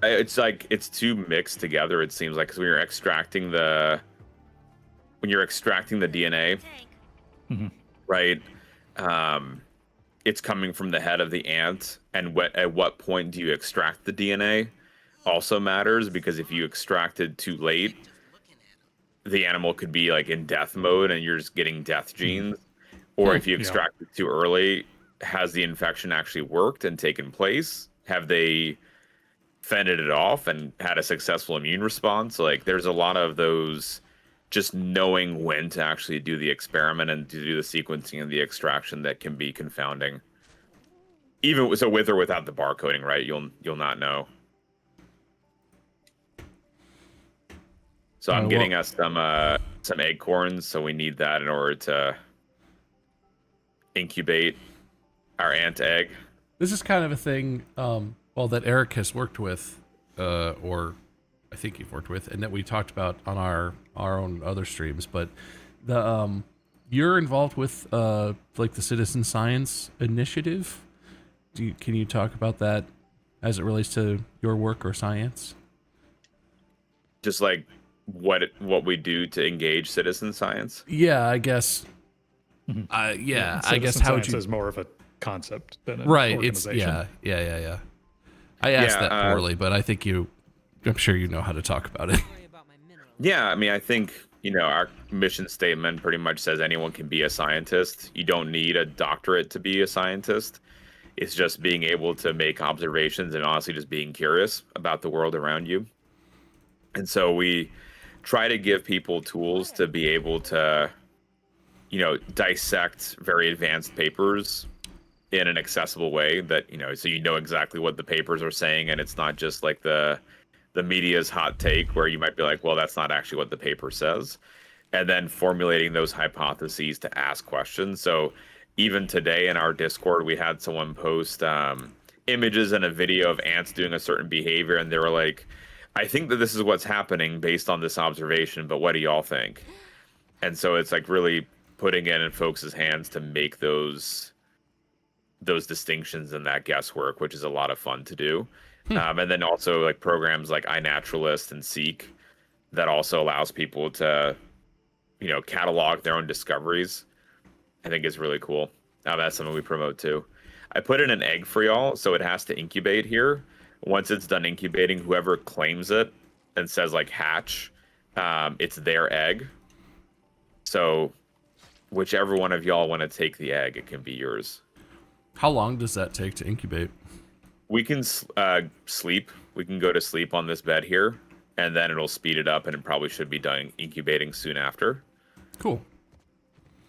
It's like it's too mixed together. It seems like, because when you're extracting the DNA, right? It's coming from the head of the ant, and at what point do you extract the DNA also matters, because if you extract it too late, the animal could be like in death mode and you're just getting death genes. Or if you extract it too early, has the infection actually worked and taken place? Have they fended it off and had a successful immune response? Like, there's a lot of those, just knowing when to actually do the experiment and to do the sequencing and the extraction, that can be confounding. Even so, with or without the barcoding, right? You'll not know. So I'm getting us some acorns, so we need that in order to incubate our ant egg. This is kind of a thing, that Eric has worked with, or I think you've worked with, and that we talked about on our own other streams. But you're involved with like the Citizen Science Initiative. Can you talk about that as it relates to your work or science? Just like what we do to engage citizen science. Yeah, I guess. I guess how would you? Is more of a concept than an right. organization. It's yeah. I asked that poorly, but I think I'm sure you know how to talk about it. Yeah, I mean, I think, our mission statement pretty much says anyone can be a scientist. You don't need a doctorate to be a scientist. It's just being able to make observations and honestly just being curious about the world around you. And so we try to give people tools to be able to, dissect very advanced papers in an accessible way that, so exactly what the papers are saying, and it's not just like the media's hot take where you might be like, well, that's not actually what the paper says. And then formulating those hypotheses to ask questions. So even today in our Discord, we had someone post images and a video of ants doing a certain behavior, and they were like, I think that this is what's happening based on this observation, but what do y'all think? And so it's like really putting it in folks' hands to make those distinctions and that guesswork, which is a lot of fun to do. And then also like programs like iNaturalist and Seek that also allows people to, catalog their own discoveries. I think is really cool. That's something we promote too. I put in an egg for y'all, so it has to incubate here. Once it's done incubating, whoever claims it and says like hatch, it's their egg. So whichever one of y'all want to take the egg, it can be yours. How long does that take to incubate? We can sleep. We can go to sleep on this bed here, and then it'll speed it up, and it probably should be done incubating soon after. Cool.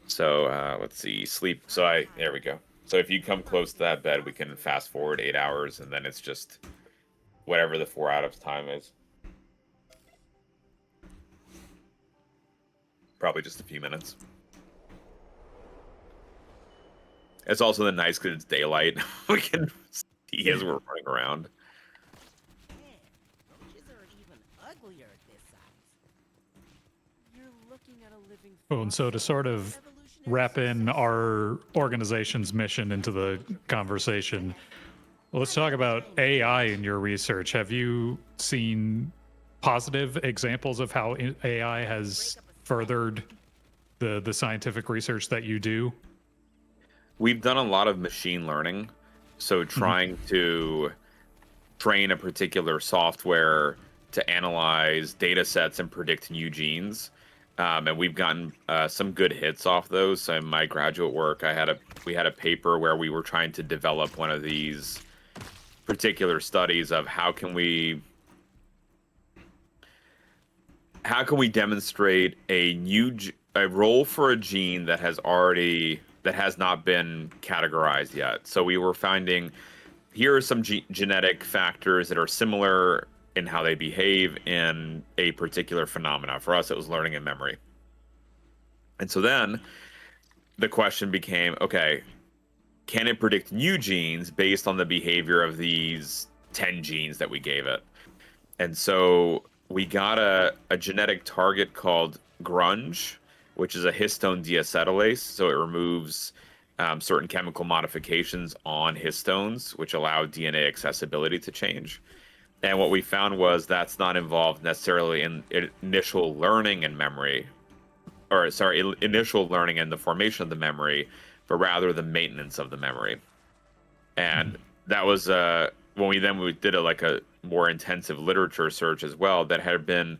So let's see, sleep. So there we go. So if you come close to that bed, we can fast forward 8 hours, and then it's just whatever the 4 hours time is. Probably just a few minutes. It's also the nice because it's daylight. We can see as we're running around. Roaches are even uglier at this size. You're looking at a living Oh, and so to sort of wrap in our organization's mission into the conversation, let's talk about AI in your research. Have you seen positive examples of how AI has furthered the scientific research that you do? We've done a lot of machine learning, so trying to train a particular software to analyze data sets and predict new genes. And we've gotten some good hits off those. So in my graduate work, we had a paper where we were trying to develop one of these particular studies of how can we demonstrate a role for a gene that has not been categorized yet. So we were finding here are some genetic factors that are similar in how they behave in a particular phenomena. For us, it was learning and memory. And so then the question became, okay, can it predict new genes based on the behavior of these 10 genes that we gave it? And so we got a genetic target called grunge, which is a histone deacetylase. So it removes certain chemical modifications on histones, which allow DNA accessibility to change. And what we found was that's not involved necessarily in initial learning and memory, initial learning and the formation of the memory, but rather the maintenance of the memory. And that was when we did a more intensive literature search as well, that had been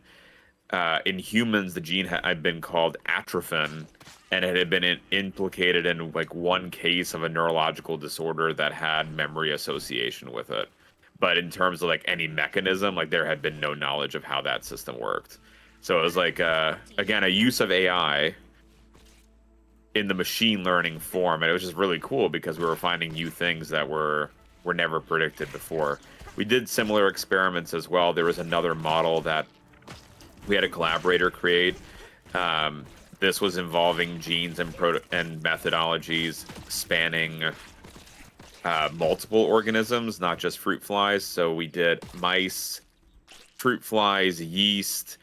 in humans, the gene had been called atrophin, and it had been implicated in like one case of a neurological disorder that had memory association with it. But in terms of like any mechanism, like there had been no knowledge of how that system worked. So it was like, again, a use of AI in the machine learning form. And it was just really cool because we were finding new things that were never predicted before. We did similar experiments as well. There was another model that we had a collaborator create. This was involving genes and methodologies spanning multiple organisms, not just fruit flies. So we did mice, fruit flies, yeast,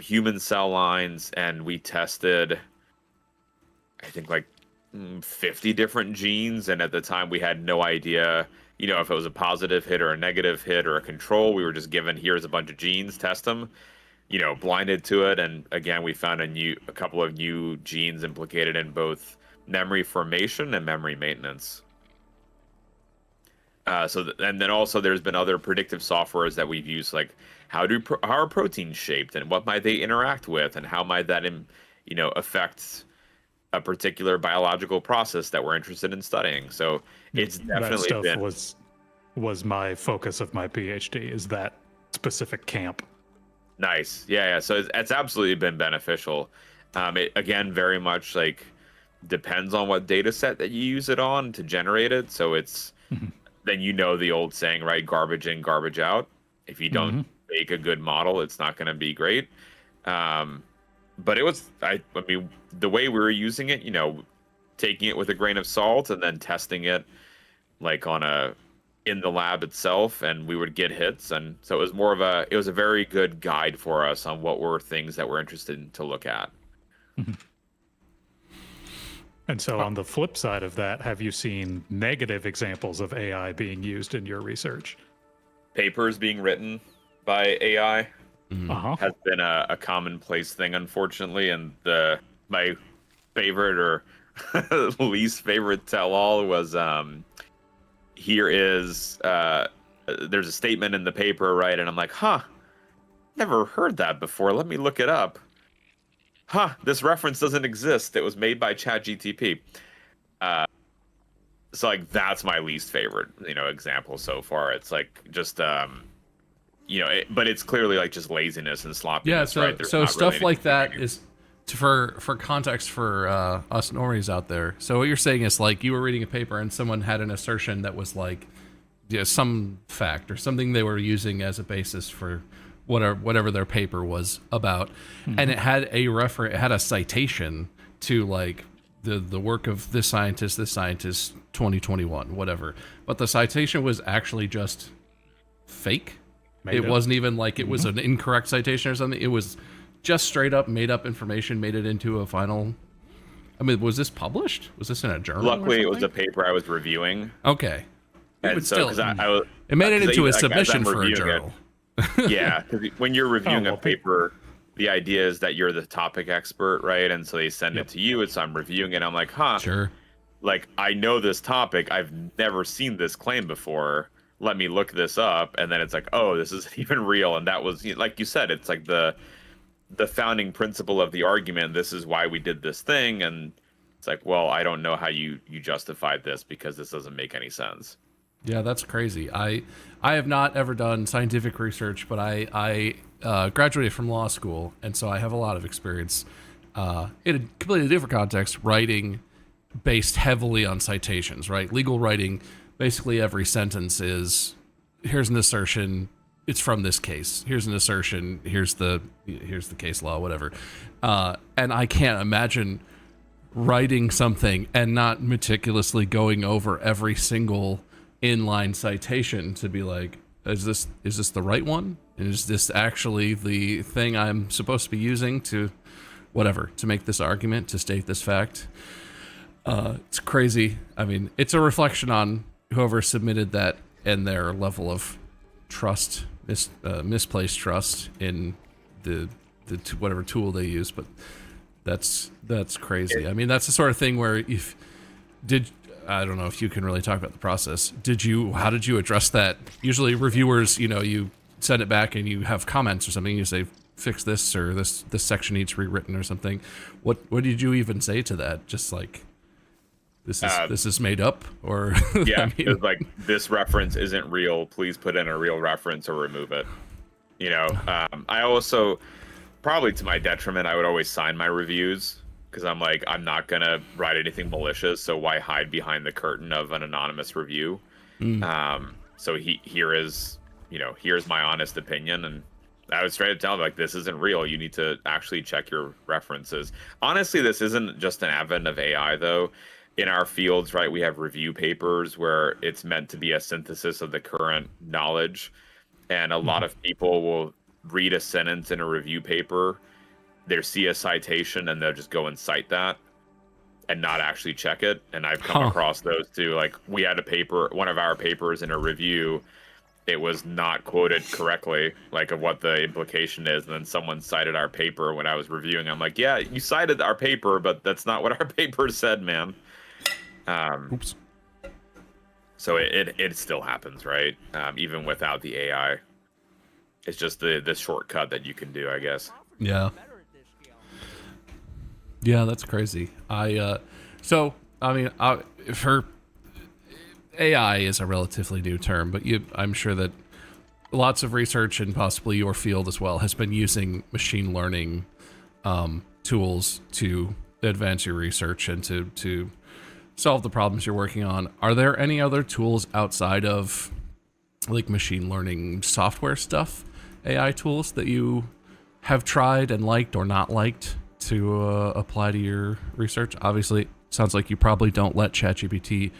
human cell lines, and we tested, I think, like 50 different genes. And at the time, we had no idea, if it was a positive hit or a negative hit or a control. We were just given, here's a bunch of genes, test them, blinded to it. And again, we found a couple of new genes implicated in both memory formation and memory maintenance. And then also there's been other predictive softwares that we've used, like how are proteins shaped and what might they interact with and how might that affect a particular biological process that we're interested in studying. So it's definitely that stuff was my focus of my PhD, is that specific camp. Nice. Yeah. So it's absolutely been beneficial. It again very much like depends on what data set that you use it on to generate it. So it's then the old saying, right? Garbage in, garbage out. If you don't make a good model, it's not going to be great. But it was, I mean, the way we were using it, taking it with a grain of salt and then testing it like in the lab itself, and we would get hits. And so it was a very good guide for us on what were things that we're interested in to look at. And so on the flip side of that, have you seen negative examples of AI being used in your research? Papers being written by AI has been a commonplace thing, unfortunately. And my favorite or least favorite tell-all was there's a statement in the paper, right? And I'm like, never heard that before. Let me look it up. This reference doesn't exist. It was made by ChatGTP. So like that's my least favorite, example so far. It's like just but it's clearly like just laziness and sloppiness. Yeah, so right? so stuff like that is for context for us normies out there. So what you're saying is like you were reading a paper and someone had an assertion that was like some fact or something they were using as a basis for whatever their paper was about, and it had a citation to like the work of this scientist 2021 whatever, but the citation was actually just fake. It wasn't even like it was an incorrect citation or something. It was just straight up made up information, made it into a final. I mean, was this published? Was this in a journal? Luckily, it was a paper I was reviewing. Okay, And so because it made it into a submission for a journal. Yeah, because when you're reviewing a paper, the idea is that you're the topic expert, right? And so they send it to you, and so I'm reviewing it. I'm like, sure. Like, I know this topic. I've never seen this claim before. let me look this up, and then it's like, oh, this isn't even real. And that was, like you said, it's like the founding principle of the argument. This is why we did this thing, and it's like, well, I don't know how you justified this because this doesn't make any sense. Yeah, that's crazy. I have not ever done scientific research, but I graduated from law school, and so I have a lot of experience in a completely different context, writing based heavily on citations, right? Legal writing, basically every sentence is, here's an assertion, it's from this case. Here's an assertion, here's the case law, whatever. And I can't imagine writing something and not meticulously going over every single inline citation to be like, is this the right one? Is this actually the thing I'm supposed to be using to whatever, to make this argument, to state this fact? It's crazy. I mean, it's a reflection on whoever submitted that and their level of trust, misplaced trust in the whatever tool they use. But that's crazy. I mean, that's the sort of thing where I don't know if you can really talk about the process. How did you address that? Usually reviewers, you send it back and you have comments or something. You say, fix this, or this section needs rewritten or something. What did you even say to that? Just like, this is made up, or yeah, I mean, it's like, this reference isn't real. Please put in a real reference or remove it. I also, probably to my detriment, I would always sign my reviews, because I'm like, I'm not gonna write anything malicious, so why hide behind the curtain of an anonymous review? So here's my honest opinion, and I would straight up tell him, like, this isn't real. You need to actually check your references. Honestly, this isn't just an advent of AI, though. In our fields, right, we have review papers where it's meant to be a synthesis of the current knowledge, and a lot of people will read a sentence in a review paper, they see a citation, and they'll just go and cite that and not actually check it. And I've come across those too. Like, we had one of our papers in a review, it was not quoted correctly, like, of what the implication is, and then someone cited our paper when I was reviewing. I'm like, yeah, you cited our paper, but that's not what our paper said, man. Oops. So it still happens, right? Even without the AI. It's just the shortcut that you can do, I guess. Yeah. Yeah, that's crazy. For AI is a relatively new term, but I'm sure that lots of research, and possibly your field as well, has been using machine learning tools to advance your research and to solve the problems you're working on. Are there any other tools outside of like machine learning software stuff, AI tools, that you have tried and liked or not liked to apply to your research? Obviously, it sounds like you probably don't let ChatGPT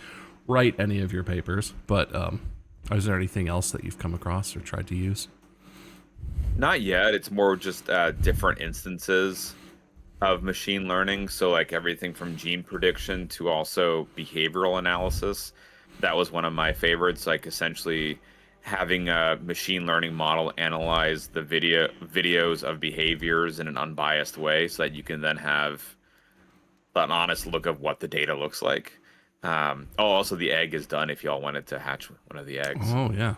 write any of your papers, but is there anything else that you've come across or tried to use? Not yet. It's more just different instances of machine learning. So like everything from gene prediction to also behavioral analysis. That was one of my favorites, like essentially having a machine learning model analyze the videos of behaviors in an unbiased way, so that you can then have an honest look of what the data looks like. Also the egg is done if y'all wanted to hatch one of the eggs. Oh yeah.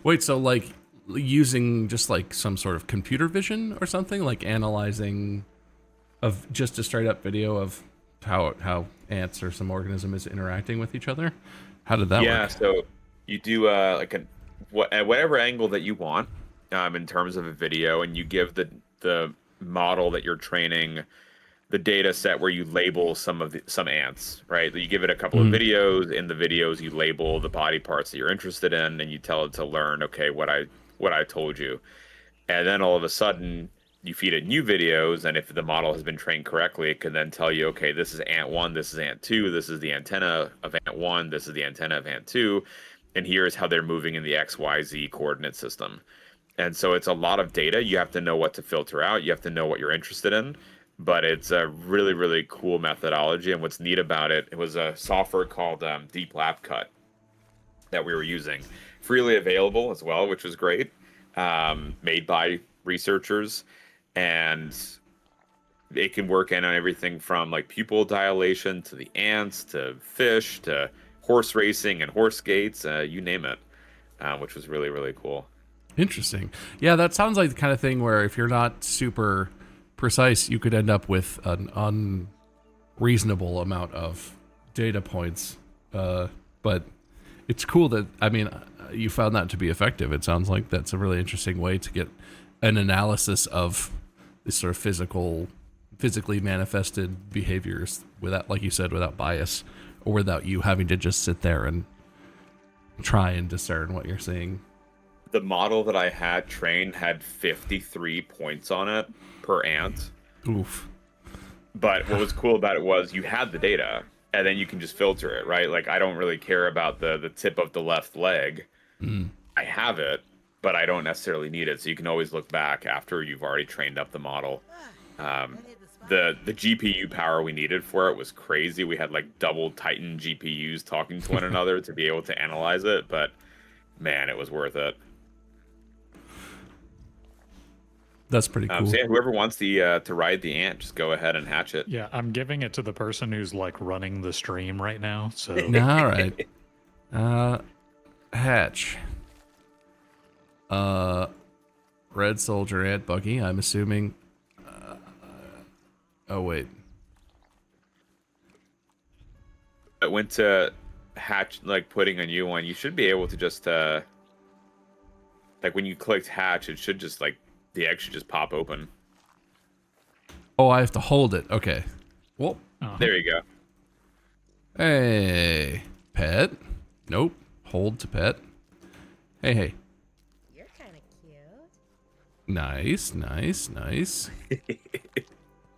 Wait, so like using just like some sort of computer vision or something, like analyzing of just a straight up video of how ants or some organism is interacting with each other? How did that work? Yeah, so you do at whatever angle that you want in terms of a video, and you give the model that you're training the data set where you label some ants, right? You give it a couple of videos. In the videos, you label the body parts that you're interested in, and you tell it to learn, okay, what I told you. And then all of a sudden, you feed it new videos, and if the model has been trained correctly, it can then tell you, okay, this is ant 1, this is ant 2, this is the antenna of ant 1, this is the antenna of ant 2, and here's how they're moving in the XYZ coordinate system. And so it's a lot of data. You have to know what to filter out. You have to know what you're interested in. But it's a really, really cool methodology. And what's neat about it was a software called Deep Lab Cut that we were using. Freely available as well, which was great. Made by researchers. And it can work in on everything from like pupil dilation to the ants to fish to horse racing and horse gaits, you name it. which was really, really cool. Interesting. Yeah, that sounds like the kind of thing where if you're not super precise, you could end up with an unreasonable amount of data points. But it's cool that, I mean, you found that to be effective. It sounds like that's a really interesting way to get an analysis of this sort of physically manifested behaviors without, like you said, without bias, or without you having to just sit there and try and discern what you're seeing. The model that I had trained had 53 points on it per ant. Oof. But what was cool about it was you had the data, and then you can just filter it, right? Like, I don't really care about the tip of the left leg. I have it, but I don't necessarily need it. So you can always look back after you've already trained up the model. The GPU power we needed for it was crazy. We had like double Titan GPUs talking to one another to be able to analyze it, but man, it was worth it. That's pretty cool. So yeah, whoever wants to ride the ant, just go ahead and hatch it. Yeah, I'm giving it to the person who's like running the stream right now. So All right. Hatch. Red Soldier Ant Buggy, I'm assuming. Oh, wait. I went to hatch, like putting a new one. You should be able to just, like when you clicked hatch, it should just like, the egg should just pop open. Oh, I have to hold it. Okay. Well, There you go. hey. Pet? Nope. Hold to pet. Hey. You're kind of cute. Nice.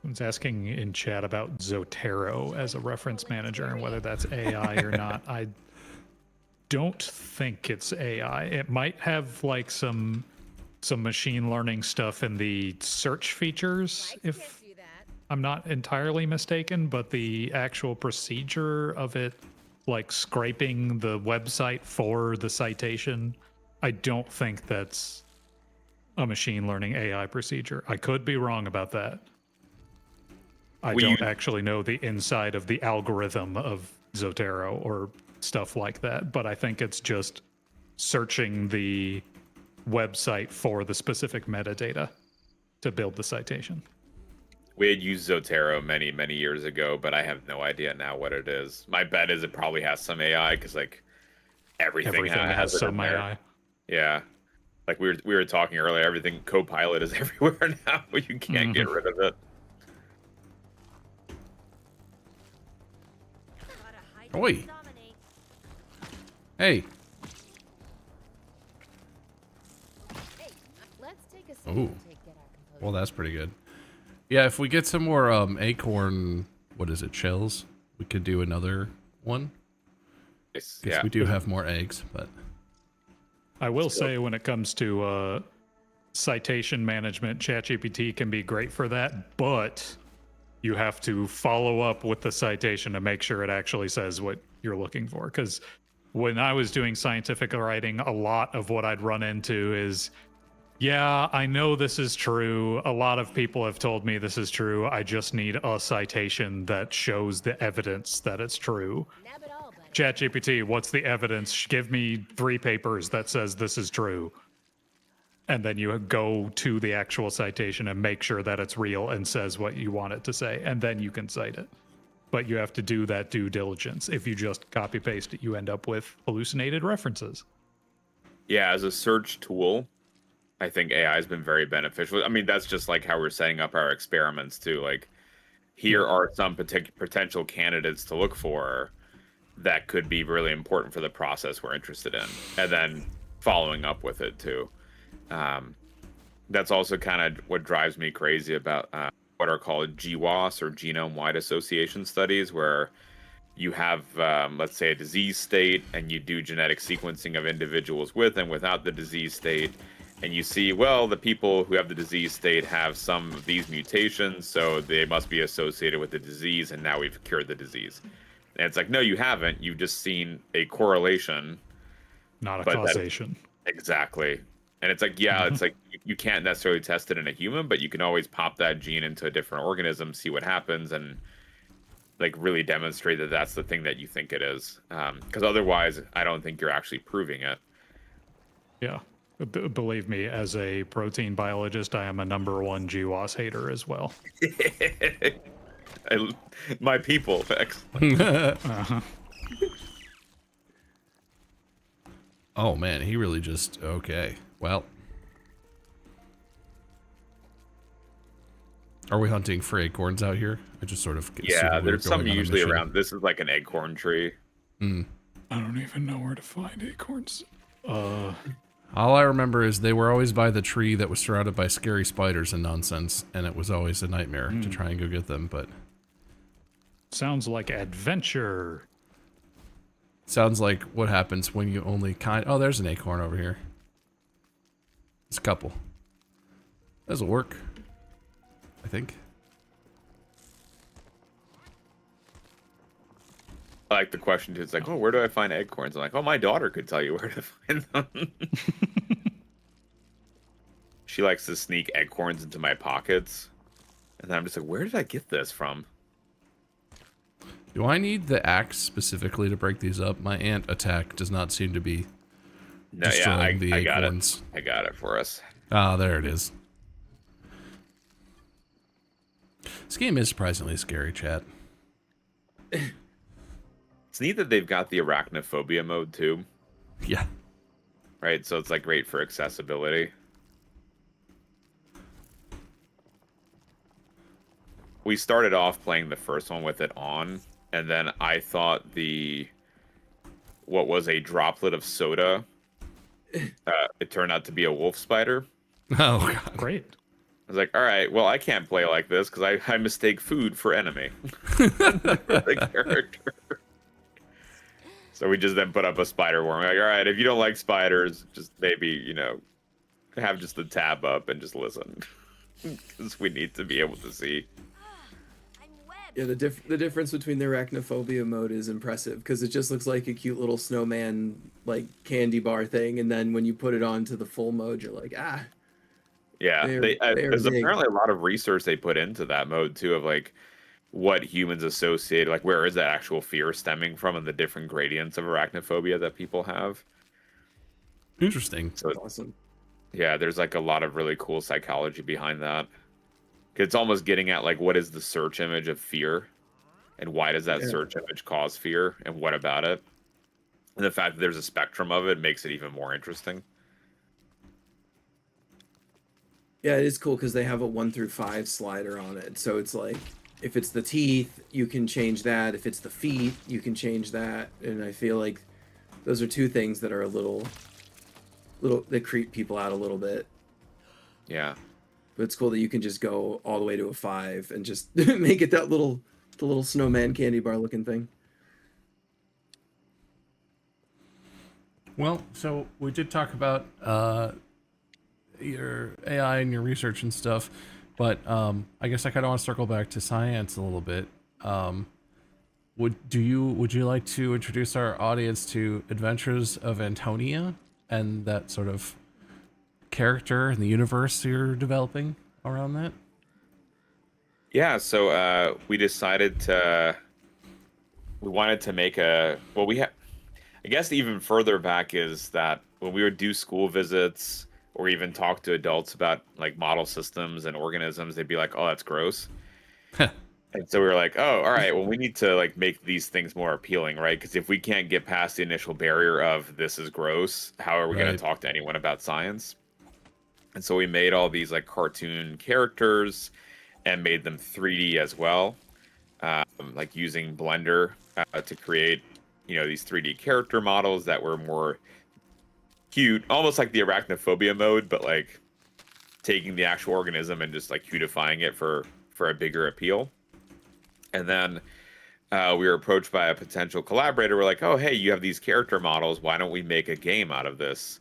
I was asking in chat about Zotero as a reference manager and whether that's AI or not. I don't think it's AI. It might have like some machine learning stuff in the search features, if Do that. I'm not entirely mistaken, but the actual procedure of it, like scraping the website for the citation, I don't think that's a machine learning AI procedure. I could be wrong about that. I don't actually know the inside of the algorithm of Zotero or stuff like that, but I think it's just searching the website for the specific metadata to build the citation. We had used Zotero many, many years ago, but I have no idea now what it is. My bet is it probably has some AI because like everything has some it in there. AI. Yeah. Like we were talking earlier, everything Copilot is everywhere now, but you can't get rid of it. Oi. Hey. Let's take a Ooh. second to get our composure. Well, that's pretty good. Yeah, if we get some more acorn, what is it, shells, we could do another one. It's, Because yeah. we do have more eggs, but... I will say when it comes to citation management, ChatGPT can be great for that, but you have to follow up with the citation to make sure it actually says what you're looking for. Because when I was doing scientific writing, a lot of what I'd run into is, yeah, I know this is true. A lot of people have told me this is true. I just need a citation that shows the evidence that it's true. Nab it all, buddy. ChatGPT, what's the evidence? Give me 3 papers that says this is true. And then you go to the actual citation and make sure that it's real and says what you want it to say, and then you can cite it. But you have to do that due diligence. If you just copy paste it, you end up with hallucinated references. Yeah, as a search tool, I think AI has been very beneficial. I mean, that's just like how we're setting up our experiments too. Like, here are some potential candidates to look for that could be really important for the process we're interested in, and then following up with it too. That's also kind of what drives me crazy about what are called GWAS or genome-wide association studies, where you have, let's say, a disease state, and you do genetic sequencing of individuals with and without the disease state, and you see, well, the people who have the disease state have some of these mutations, so they must be associated with the disease, and now we've cured the disease. And it's like, no, you haven't. You've just seen a correlation. Not a But that- causation. Exactly. And it's like, yeah, it's like you can't necessarily test it in a human, but you can always pop that gene into a different organism, see what happens, and like really demonstrate that that's the thing that you think it is. Because otherwise, I don't think you're actually proving it. Yeah. Believe me, as a protein biologist, I am a #1 GWAS hater as well. My people. Excellent. Uh-huh. Oh man, he really just okay. Well, are we hunting for acorns out here? I just sort of Yeah, assumed we were there's some going on a usually mission. around. This is like an acorn tree. I don't even know where to find acorns. All I remember is they were always by the tree that was surrounded by scary spiders and nonsense, and it was always a nightmare to try and go get them. But Sounds like adventure. sounds like what happens when you only kind. Oh, there's an acorn over here. There's a couple. This'll work, I think. I like the question too. It's like, oh, where do I find acorns? I'm like, oh, my daughter could tell you where to find them. She likes to sneak acorns into my pockets, and then I'm just like, where did I get this from? Do I need the axe specifically to break these up? My ant attack does not seem to be No, yeah, destroying the I got it. acorns. I got it for us. Ah, there it is. This game is surprisingly scary, chat. It's neat that they've got the arachnophobia mode too, Yeah. right? So it's like great for accessibility. We started off playing the first one with it on, and then I thought what was a droplet of soda, it turned out to be a wolf spider. Oh, God. Great. I was like, all right, well, I can't play like this because I mistake food for enemy for the character. So we just then put up a spider worm. Like, all right, if you don't like spiders, just maybe, have just the tab up and just listen. Because we need to be able to see. I'm webbed. Yeah, the difference between the arachnophobia mode is impressive because it just looks like a cute little snowman like candy bar thing, and then when you put it on to the full mode, you're like, ah. Yeah, They're there's big. apparently a lot of research they put into that mode too, of like what humans associate, like where is that actual fear stemming from, and the different gradients of arachnophobia that people have. Interesting. So Awesome. yeah, there's like a lot of really cool psychology behind that. 'Cause it's almost getting at like what is the search image of fear, and why does that Yeah. search image cause fear, and what about it? And the fact that there's a spectrum of it makes it even more interesting. Yeah, it is cool because they have a 1 through 5 slider on it. So it's like, if it's the teeth, you can change that. If it's the feet, you can change that. And I feel like those are two things that are a little they creep people out a little bit. Yeah. But it's cool that you can just go all the way to a 5 and just make it the little snowman candy bar looking thing. Well, so we did talk about your AI and your research and stuff, but I guess I kind of want to circle back to SciAnts a little bit. Would you like to introduce our audience to Adventures of Antonia and that sort of character and the universe you're developing around that? Yeah, so we decided we wanted to make I guess even further back is that when we would do school visits or even talk to adults about like model systems and organisms, they'd be like, oh, that's gross. And so we were like, oh, all right, well, we need to like make these things more appealing, right? Because if we can't get past the initial barrier of this is gross, how are we going Right. to talk to anyone about science? And so we made all these like cartoon characters and made them 3D as well, like using Blender to create, these 3D character models that were more cute, almost like the arachnophobia mode, but like taking the actual organism and just like cutifying it for a bigger appeal. And then we were approached by a potential collaborator. We're like, oh, hey, you have these character models. Why don't we make a game out of this?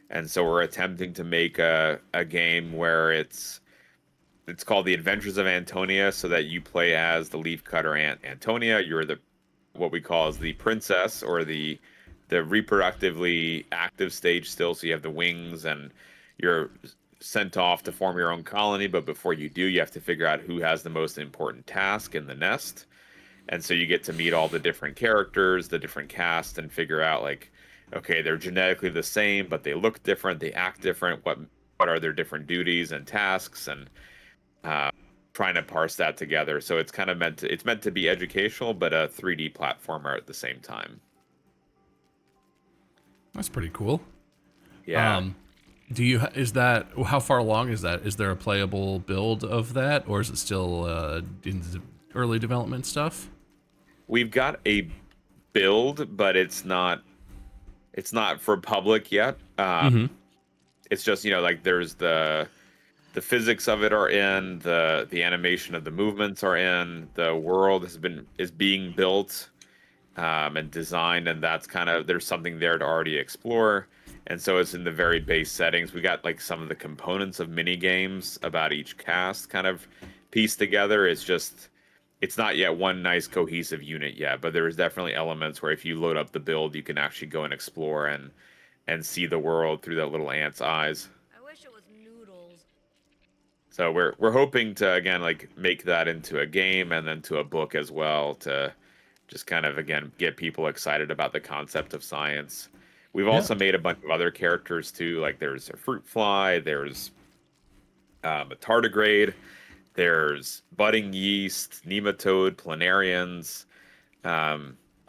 And so we're attempting to make a game where it's called The Adventures of Antonia, so that you play as the leafcutter ant Antonia. You're what we call as the princess, or the reproductively active stage still. So you have the wings and you're sent off to form your own colony. But before you do, you have to figure out who has the most important task in the nest. And so you get to meet all the different characters, the different cast, and figure out like okay, they're genetically the same, but they look different, they act different. What are their different duties and tasks, and uh, trying to parse that together. So it's kind of meant to be educational, but a 3D platformer at the same time. That's pretty cool. Yeah. Do you is that how far along is that? Is there a playable build of that, or is it still in the early development stuff? We've got a build, but it's not for public yet. It's just, like there's the physics of it are in, the animation of the movements are in, the world is being built and designed, and that's kind of, there's something there to already explore. And so it's in the very base settings. We got like some of the components of mini games about each cast kind of pieced together. It's not yet one nice cohesive unit yet, but there's definitely elements where if you load up the build, you can actually go and explore and see the world through that little ant's eyes. I wish it was noodles. So we're hoping to, again, like make that into a game and then to a book as well, to just kind of, again, get people excited about the concept of science. We've also made a bunch of other characters too. Like there's a fruit fly, there's a tardigrade, there's budding yeast, nematode, planarians,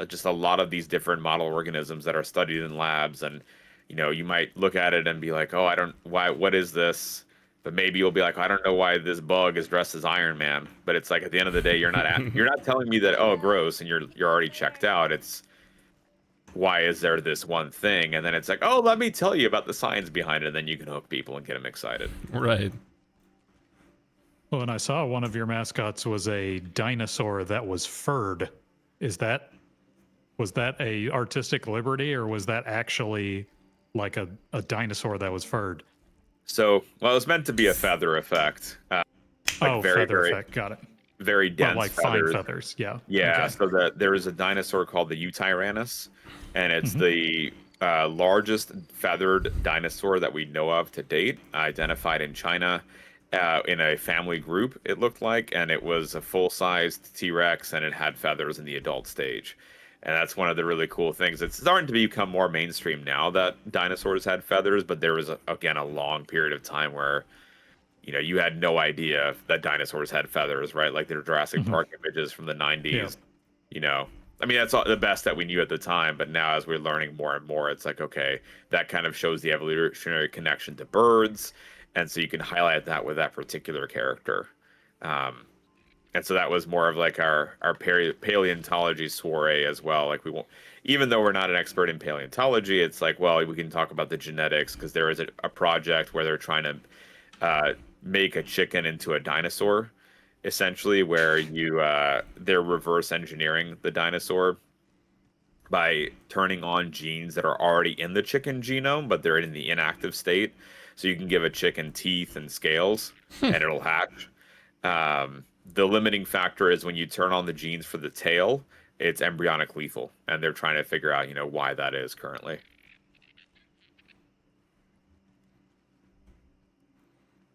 just a lot of these different model organisms that are studied in labs. And you might look at it and be like, oh, what is this? But maybe you'll be like, I don't know why this bug is dressed as Iron Man. But it's like, at the end of the day, you're not telling me that, oh, gross, and you're already checked out. It's, why is there this one thing? And then it's like, oh, let me tell you about the science behind it. And then you can hook people and get them excited. Right. Well, and I saw one of your mascots was a dinosaur that was furred. Was that a artistic liberty, or was that actually like a dinosaur that was furred? So, well, it's meant to be a feather effect. Feather effect. Got it. Very dense like feathers. fine feathers. Yeah. Yeah. Okay. So there is a dinosaur called the Eutyrannus, and it's the largest feathered dinosaur that we know of to date, identified in China. In a family group, it looked like, and it was a full-sized T-Rex, and it had feathers in the adult stage. And that's one of the really cool things. It's starting to become more mainstream now that dinosaurs had feathers, but there was, again, a long period of time where, you had no idea that dinosaurs had feathers, right? Like their Jurassic Park images from the 90s. Yeah. I mean, that's the best that we knew at the time, but now as we're learning more and more, it's like, okay, that kind of shows the evolutionary connection to birds. And so you can highlight that with that particular character. And so that was more of like our paleontology soiree as well. Like we won't, even though we're not an expert in paleontology, it's like, well, we can talk about the genetics, because there is a project where they're trying to make a chicken into a dinosaur, essentially, where they're reverse engineering the dinosaur by turning on genes that are already in the chicken genome, but they're in the inactive state. So you can give a chicken teeth and scales, and it'll hatch. The limiting factor is when you turn on the genes for the tail, it's embryonic lethal, and they're trying to figure out, why that is currently.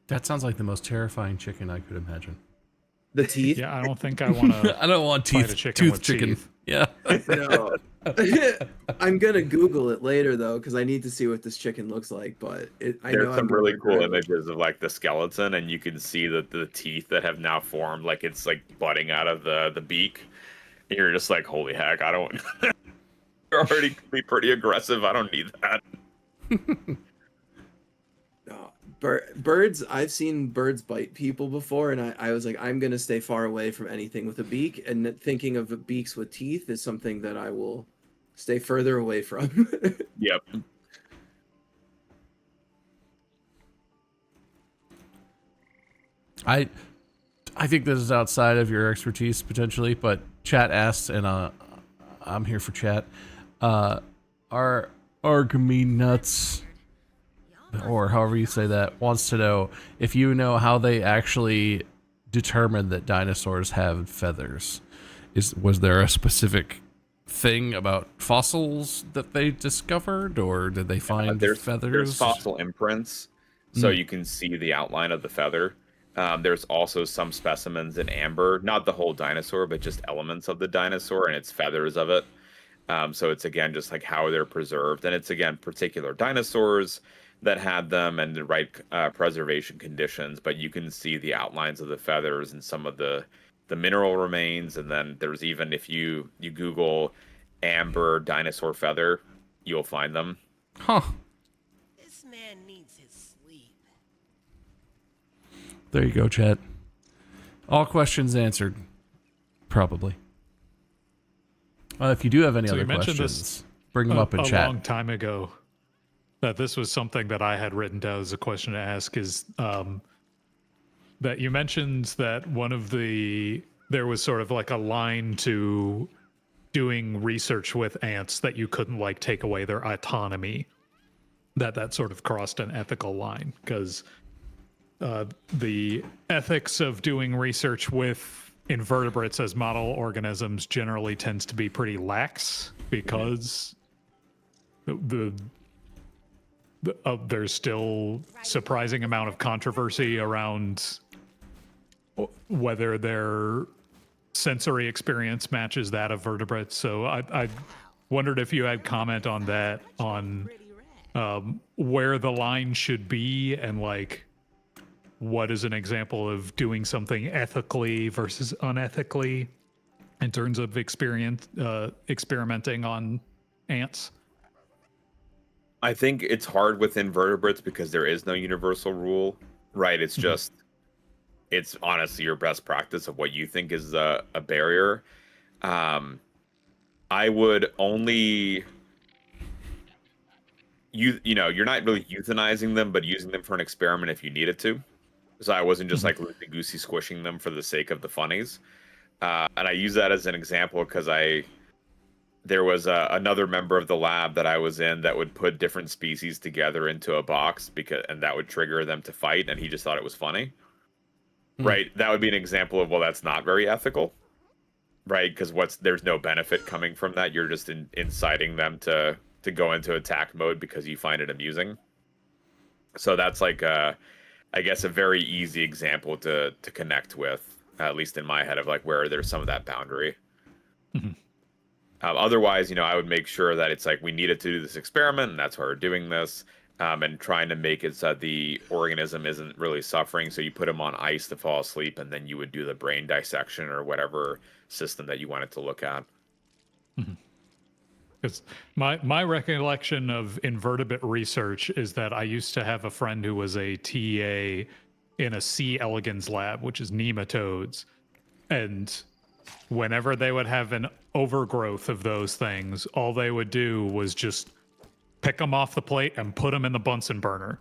That sounds like the most terrifying chicken I could imagine. The teeth? Yeah, I don't think I want to. I don't want Fight a teeth. chicken Tooth with chicken. teeth. Yeah. No. I'm gonna Google it later though, because I need to see what this chicken looks like. But There's some really cool images of like the skeleton, and you can see that the teeth that have now formed, like it's like budding out of the beak. And you're just like, holy heck, I don't. You're already be pretty aggressive. I don't need that. Birds, I've seen birds bite people before, and I was like, I'm gonna stay far away from anything with a beak. And thinking of beaks with teeth is something that I will stay further away from. Yep. I think this is outside of your expertise potentially, but chat asks, and I'm here for chat. Are Argamy nuts, or however you say that, wants to know if you know how they actually determined that dinosaurs have feathers. Was there a specific thing about fossils that they discovered, or did they find feathers? There's fossil imprints, so you can see the outline of the feather. There's also some specimens in amber, not the whole dinosaur, but just elements of the dinosaur and its feathers of it. So it's again just like how they're preserved, and it's again particular dinosaurs that had them and the right preservation conditions. But you can see the outlines of the feathers and some of the mineral remains, and then there's even if you Google amber dinosaur feather, you'll find them. Huh. This man needs his sleep. There you go, chat. All questions answered. Probably. If you do have any So other you mentioned questions, bring them up in a chat. long time ago that this was something that I had written down as a question to ask is that you mentioned that there was sort of like a line to doing research with ants that you couldn't like take away their autonomy, that sort of crossed an ethical line because the ethics of doing research with invertebrates as model organisms generally tends to be pretty lax because there's still surprising amount of controversy around whether their sensory experience matches that of vertebrates. So I wondered if you had comment on that, on where the line should be and like what is an example of doing something ethically versus unethically in terms of experimenting on ants. I think it's hard with invertebrates because there is no universal rule, right? It's just, it's honestly your best practice of what you think is a barrier. I would only, you know, you're not really euthanizing them, but using them for an experiment if you needed to. So I wasn't just like loosey-goosey squishing them for the sake of the funnies. And I use that as an example because there was another member of the lab that I was in that would put different species together into a box and that would trigger them to fight, and he just thought it was funny. Right? That would be an example of, well, that's not very ethical, right? Because there's no benefit coming from that. You're just inciting them to go into attack mode because you find it amusing. So that's like I guess a very easy example to connect with, at least in my head, of like where there's some of that boundary. Otherwise, you know, I would make sure that it's like we needed to do this experiment, and that's why we're doing this, and trying to make it so that the organism isn't really suffering. So you put them on ice to fall asleep, and then you would do the brain dissection or whatever system that you wanted to look at. Because my recollection of invertebrate research is that I used to have a friend who was a TA in a C. elegans lab, which is nematodes. And whenever they would have an overgrowth of those things, all they would do was just pick them off the plate and put them in the Bunsen burner.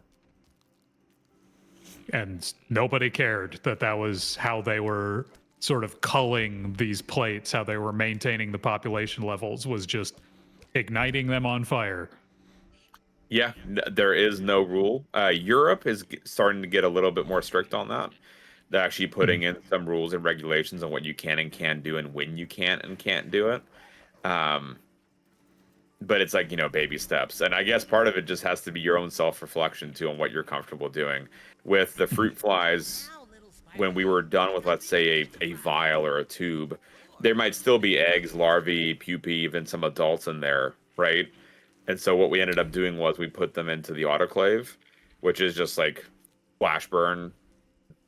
And nobody cared that was how they were sort of culling these plates, how they were maintaining the population levels, was just igniting them on fire. Yeah, there is no rule. Europe is starting to get a little bit more strict on that. They're actually putting in some rules and regulations on what you can and can't do and when you can't and can't do it. But it's like, you know, baby steps. And I guess part of it just has to be your own self-reflection too on what you're comfortable doing. With the fruit flies, when we were done with, let's say, a vial or a tube, there might still be eggs, larvae, pupae, even some adults in there, right? And so what we ended up doing was we put them into the autoclave, which is just like flash burn.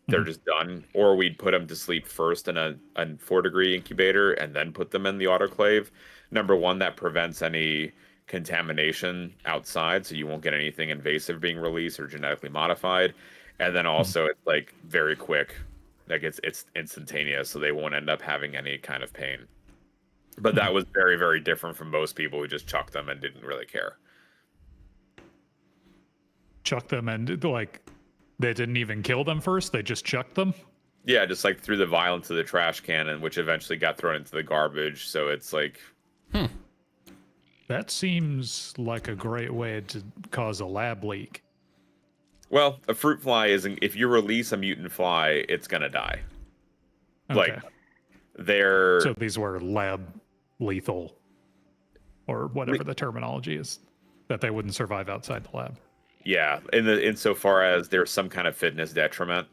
They're just done. Or we'd put them to sleep first in a 4-degree incubator and then put them in the autoclave. Number one, that prevents any contamination outside, so you won't get anything invasive being released or genetically modified. And then also it's like very quick. Like it's instantaneous, so they won't end up having any kind of pain. But that was very, very different from most people who just chucked them and didn't really care. Chuck them and like they didn't even kill them first, they just chucked them? Yeah, just like threw the vial into the trash can, and which eventually got thrown into the garbage. So it's like, That seems like a great way to cause a lab leak. well, a fruit fly isn't. If you release a mutant fly, it's gonna die. Okay. Like they're So these were lab lethal, or whatever the terminology is, that they wouldn't survive outside the lab. yeah. Insofar as there's some kind of fitness detriment,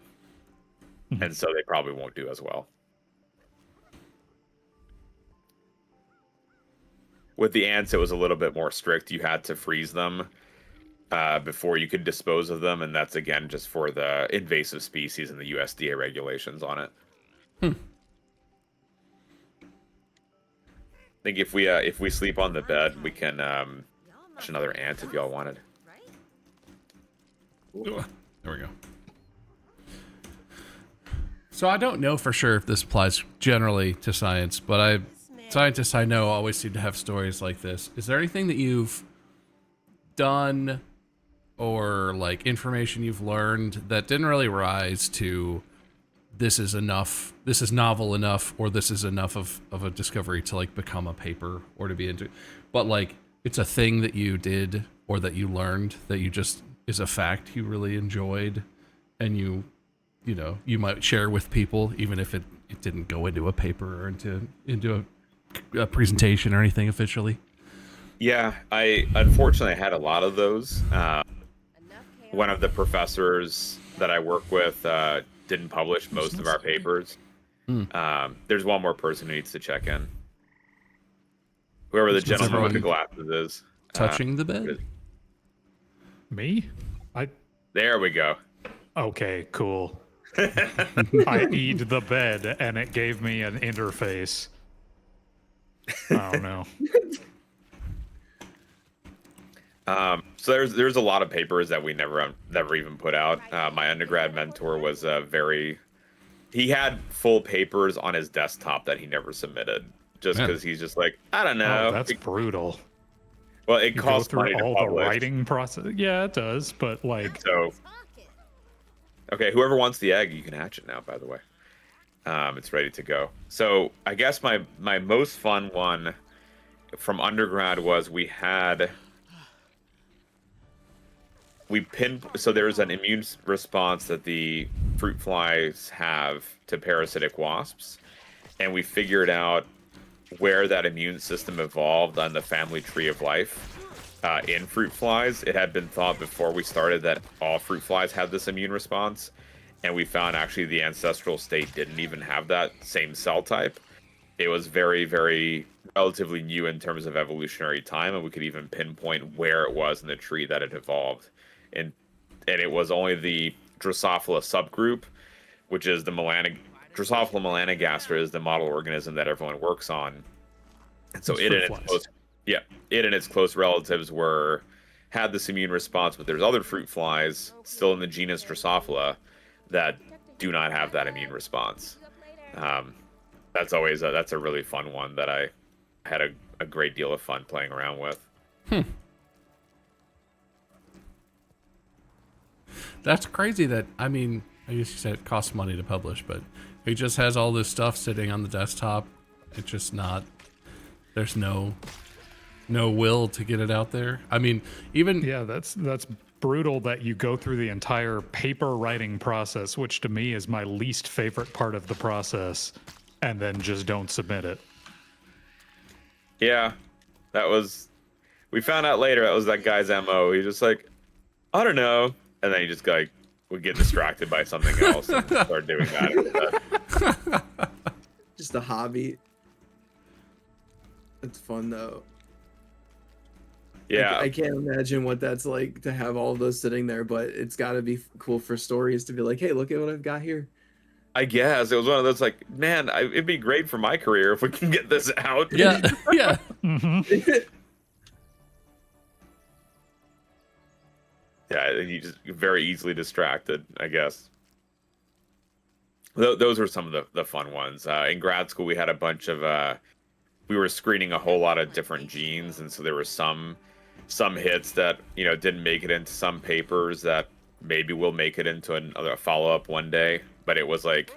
and so they probably won't do as well. With the ants, it was a little bit more strict. You had to freeze them before you could dispose of them, and that's again just for the invasive species and the USDA regulations on it. Hmm. I think if we sleep on the bed, we can watch another ant if y'all wanted. There we go. So I don't know for sure if this applies generally to science, but scientists I know always seem to have stories like this. Is there anything that you've done or like information you've learned that didn't really rise to this is enough, this is novel enough, or this is enough of a discovery to like become a paper or to be into, but like it's a thing that you did or that you learned that you just is a fact you really enjoyed and you know, you might share with people, even if it didn't go into a paper or into a presentation or anything officially? Yeah, I unfortunately had a lot of those. One of the professors that I work with didn't publish most of our papers. There's one more person who needs to check in. Whoever the gentleman with the glasses is. Touching the bed? Me? There we go. Okay, cool. I eat the bed and it gave me an interface. I don't know. So there's a lot of papers that we never even put out. My undergrad mentor was he had full papers on his desktop that he never submitted, just because he's just like, I don't know. Oh, that's brutal. Well, it You costs go money through to all the publish. writing process. Yeah, it does, but like, So, okay, whoever wants the egg, you can hatch it now. By the way, it's ready to go. So I guess my most fun one from undergrad was so there's an immune response that the fruit flies have to parasitic wasps, and we figured out where that immune system evolved on the family tree of life in fruit flies. It had been thought before we started that all fruit flies had this immune response, and we found actually the ancestral state didn't even have that same cell type. It was very, very relatively new in terms of evolutionary time, and we could even pinpoint where it was in the tree that it evolved. And it was only the Drosophila subgroup, which is the Drosophila melanogaster is the model organism that everyone works on. And so it and its close relatives had this immune response, but there's other fruit flies still in the genus Drosophila that do not have that immune response. That's always that's a really fun one that I had a great deal of fun playing around with. That's crazy that, I mean, I guess you said it costs money to publish, but he just has all this stuff sitting on the desktop. It's just not, there's no will to get it out there. I mean, even... yeah, that's brutal that you go through the entire paper writing process, which to me is my least favorite part of the process, and then just don't submit it. Yeah, we found out later that was that guy's MO. He's just like, I don't know. And then you just would get distracted by something else and start doing that. Just a hobby. It's fun though. Yeah. I can't imagine what that's like to have all of those sitting there, but it's got to be cool for stories to be like, hey, look at what I've got here. I guess it was one of those like, man, it'd be great for my career if we can get this out. Yeah, yeah. Yeah, you just very easily distracted, I guess. Those were some of the fun ones. In grad school, we had a bunch of we were screening a whole lot of different genes, and so there were some hits that didn't make it into some papers that maybe will make it into another follow-up one day. But it was like,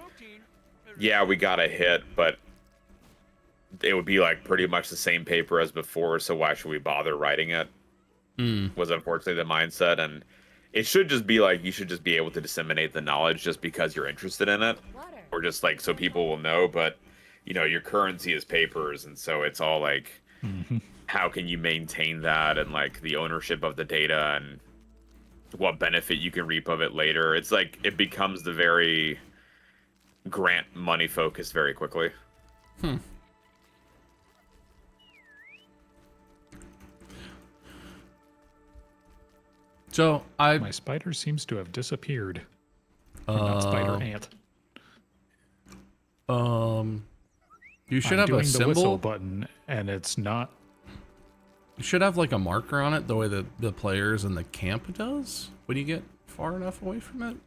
yeah, we got a hit, but it would be like pretty much the same paper as before, so why should we bother writing it? Was unfortunately the mindset, and it should just be like you should just be able to disseminate the knowledge just because you're interested in it, or just like so people will know. But your currency is papers, and so it's all like, how can you maintain that and like the ownership of the data and what benefit you can reap of it later? It's like it becomes the very grant money focused very quickly. So My spider seems to have disappeared. Not spider, ant. You should I'm have doing a the whistle symbol. button, and it's not. You should have like a marker on it, the way that the players in the camp does when you get far enough away from it.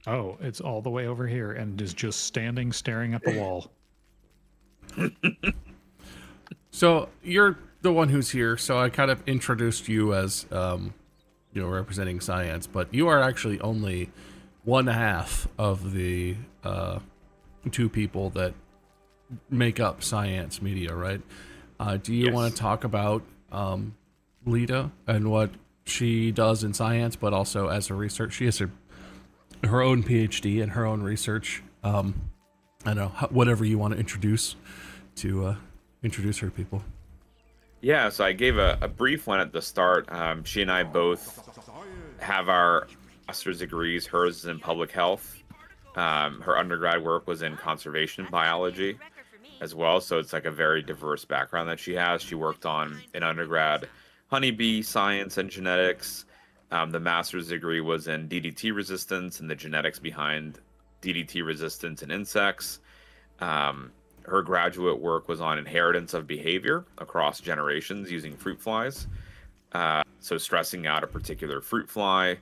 Oh, it's all the way over here and is just standing staring at the wall. So you're the one who's here, so I kind of introduced you as, representing SciAnts, but you are actually only one half of the two people that make up SciAnts Media, right? Do you Yes. want to talk about Lita and what she does in SciAnts, but also as a research? She has her own PhD and her own research. I don't know, whatever you want to introduce her to people. Yeah, so I gave a brief one at the start. She and I both have our master's degrees. Hers is in public health. Her undergrad work was in conservation biology as well. So it's like a very diverse background that she has. She worked on in undergrad honeybee science and genetics. The master's degree was in DDT resistance and the genetics behind DDT resistance in insects. Her graduate work was on inheritance of behavior across generations using fruit flies. So stressing out a particular fruit fly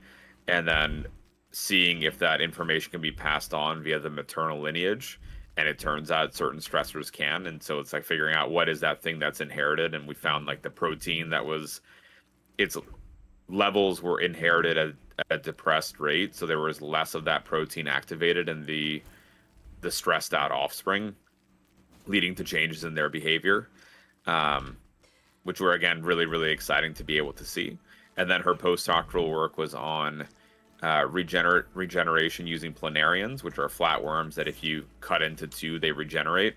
and then seeing if that information can be passed on via the maternal lineage. And it turns out certain stressors can. And so it's like figuring out what is that thing that's inherited. And we found like the protein that was, its levels were inherited at a depressed rate. So there was less of that protein activated in the stressed out offspring, leading to changes in their behavior, which were, again, really, really exciting to be able to see. And then her postdoctoral work was on regeneration using planarians, which are flatworms that if you cut into two, they regenerate.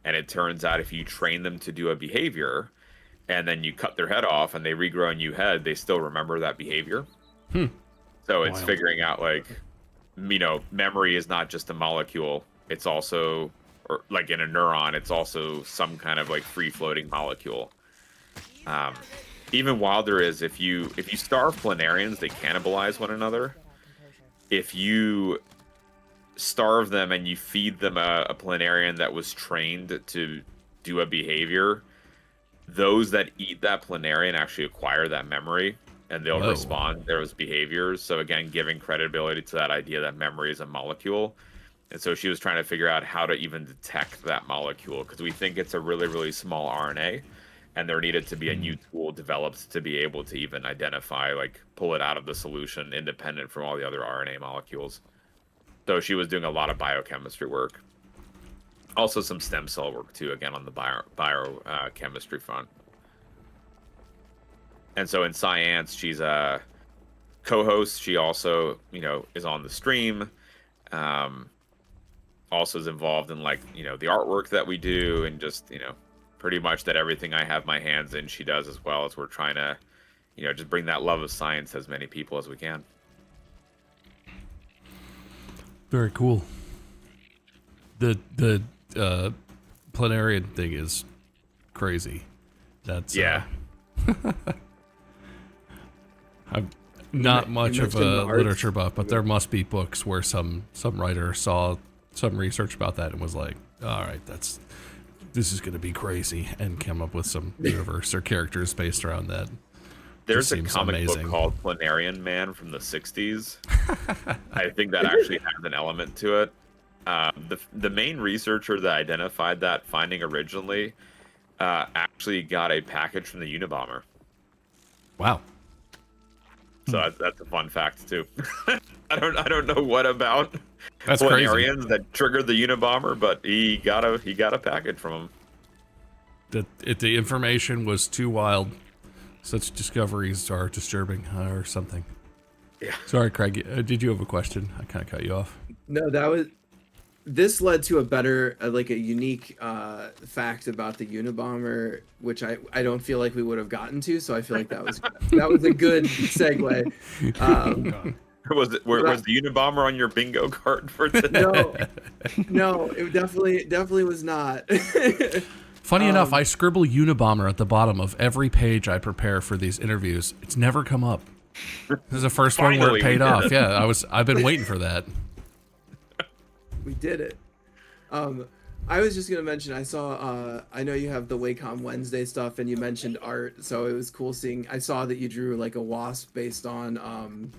And it turns out if you train them to do a behavior and then you cut their head off and they regrow a new head, they still remember that behavior. So it's Wild. figuring out, like, memory is not just a molecule. It's also, or like in a neuron, it's also some kind of like free floating molecule. Even wilder is if you starve planarians, they cannibalize one another. If you starve them and you feed them a planarian that was trained to do a behavior, those that eat that planarian actually acquire that memory and they'll respond to those behaviors. So again, giving credibility to that idea that memory is a molecule. And so she was trying to figure out how to even detect that molecule because we think it's a really, really small RNA. And there needed to be a new tool developed to be able to even identify, like, pull it out of the solution independent from all the other RNA molecules. So she was doing a lot of biochemistry work. Also some stem cell work, too, again, on the biochemistry front. And so in SciAnts, she's a co-host. She also, is on the stream. Also is involved in, like, the artwork that we do and just, pretty much that everything I have my hands in, she does as well, as we're trying to, just bring that love of science to as many people as we can. Very cool. The planarian thing is crazy. That's yeah. I'm not much of mentioned a the arts. literature buff, but there must be books where some writer saw some research about that and was like, all right, this is going to be crazy, and came up with some universe or characters based around that. There's a seems comic amazing. book called Planarian Man from the 60s. I think that actually has an element to it. The main researcher that identified that finding originally actually got a package from the Unabomber. Wow. So that's a fun fact too. I don't know what about That's crazy. Planarians that triggered the Unabomber, but he got a package from him. The information was too wild. Such discoveries are disturbing, or something. Yeah. Sorry, Craig. Did you have a question? I kind of cut you off. No, this led to a better, a unique fact about the Unabomber, which I don't feel like we would have gotten to. So I feel like that was a good segue. Was the Unabomber on your bingo card for today? No, it definitely was not. Funny enough, I scribble Unabomber at the bottom of every page I prepare for these interviews. It's never come up. This is the first one where Finally, it paid we did off. it. Yeah, I've been waiting for that. We did it. I was just gonna mention, I saw, I know you have the Wacom Wednesday stuff, and you mentioned art, so it was cool seeing. I saw that you drew like a wasp based on,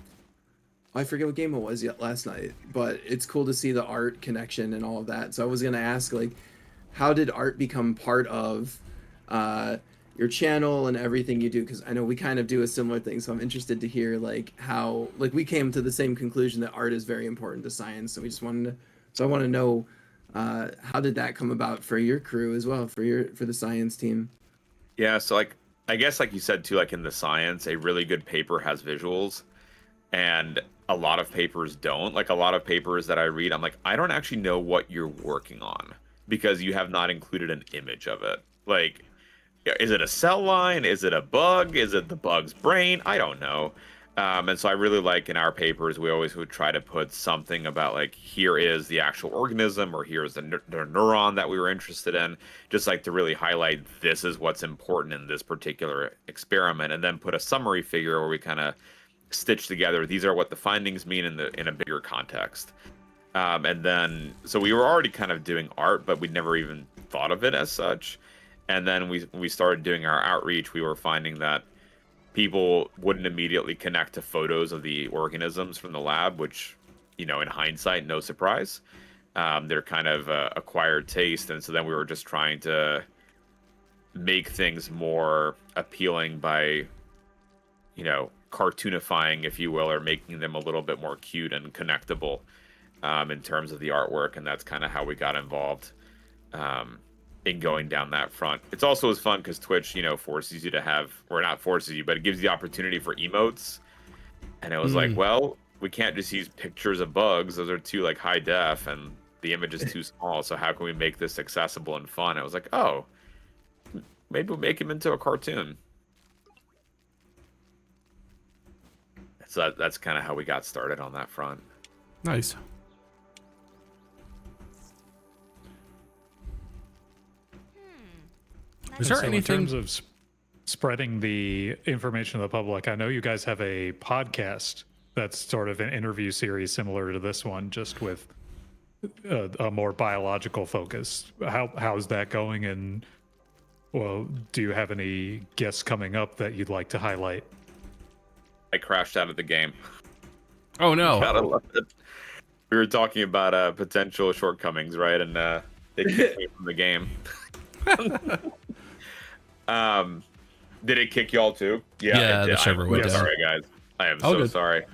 I forget what game it was yet last night, but it's cool to see the art connection and all of that. So I was gonna ask, like, how did art become part of your channel and everything you do? Because I know we kind of do a similar thing, so I'm interested to hear like how, like, we came to the same conclusion that art is very important to science. So we just wanted to, so I want to know. How did that come about for your crew as well, for the science team? Yeah, so like I guess like you said too, like in the science, a really good paper has visuals, and a lot of papers don't. Like a lot of papers that I read, I'm like, I don't actually know what you're working on because you have not included an image of it. Like, is it a cell line? Is it a bug? Is it the bug's brain? I don't know. And so I really like in our papers, we always would try to put something about like, here is the actual organism, or here's the neuron that we were interested in, just like to really highlight this is what's important in this particular experiment, and then put a summary figure where we kind of stitch together, these are what the findings mean in a bigger context. And then, so we were already kind of doing art, but we'd never even thought of it as such. And then we started doing our outreach, we were finding that people wouldn't immediately connect to photos of the organisms from the lab, which, you know, in hindsight, no surprise. They're kind of acquired taste. And so then we were just trying to make things more appealing by, you know, cartoonifying, if you will, or making them a little bit more cute and connectable in terms of the artwork. And that's kind of how we got involved in going down that front. It's also as fun because Twitch, you know, forces you to have, or not forces you, but it gives you the opportunity for emotes. And it was like, well, we can't just use pictures of bugs. Those are too like high def and the image is too small. So how can we make this accessible and fun? I was like, oh, maybe we'll make him into a cartoon. So that's kind of how we got started on that front. Nice. Is there So anything? in terms of spreading the information to the public, I know you guys have a podcast that's sort of an interview series similar to this one, just with a more biological focus. How's that going? And well, do you have any guests coming up that you'd like to highlight? I crashed out of the game. Oh no! Gotta love it. We were talking about potential shortcomings, right? And they kicked me from the game. Did it kick y'all too? Yeah, it did. the server went I'm down. sorry, guys. I am Oh, so good. sorry.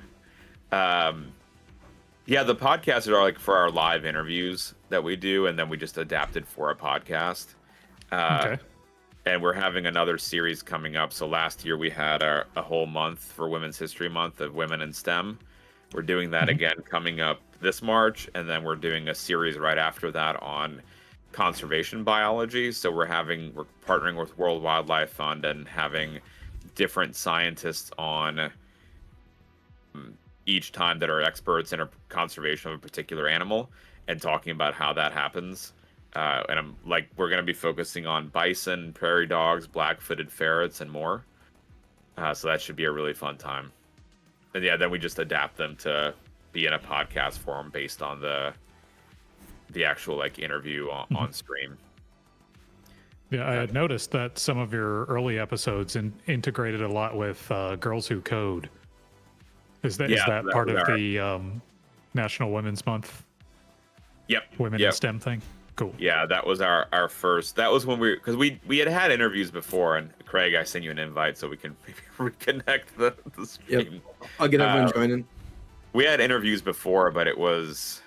Yeah, the podcasts are like for our live interviews that we do, and then we just adapted for a podcast. Okay. And we're having another series coming up. So last year we had a whole month for Women's History Month of Women in STEM. We're doing that again coming up this March, and then we're doing a series right after that on conservation biology. So we're partnering with World Wildlife Fund and having different scientists on each time that are experts in conservation of a particular animal and talking about how that happens. And I'm like, we're going to be focusing on bison, prairie dogs, black-footed ferrets, and more. So that should be a really fun time. And yeah, then we just adapt them to be in a podcast form based on the actual like interview on stream. Yeah, I had noticed that some of your early episodes integrated a lot with Girls Who Code. Is that that part was of our- the National Women's Month Yep. Women in STEM thing? Cool. Yeah, that was our first. That was when because we had interviews before, and Craig, I sent you an invite so we can maybe reconnect the stream. I'll get everyone joining. We had interviews before, but it was,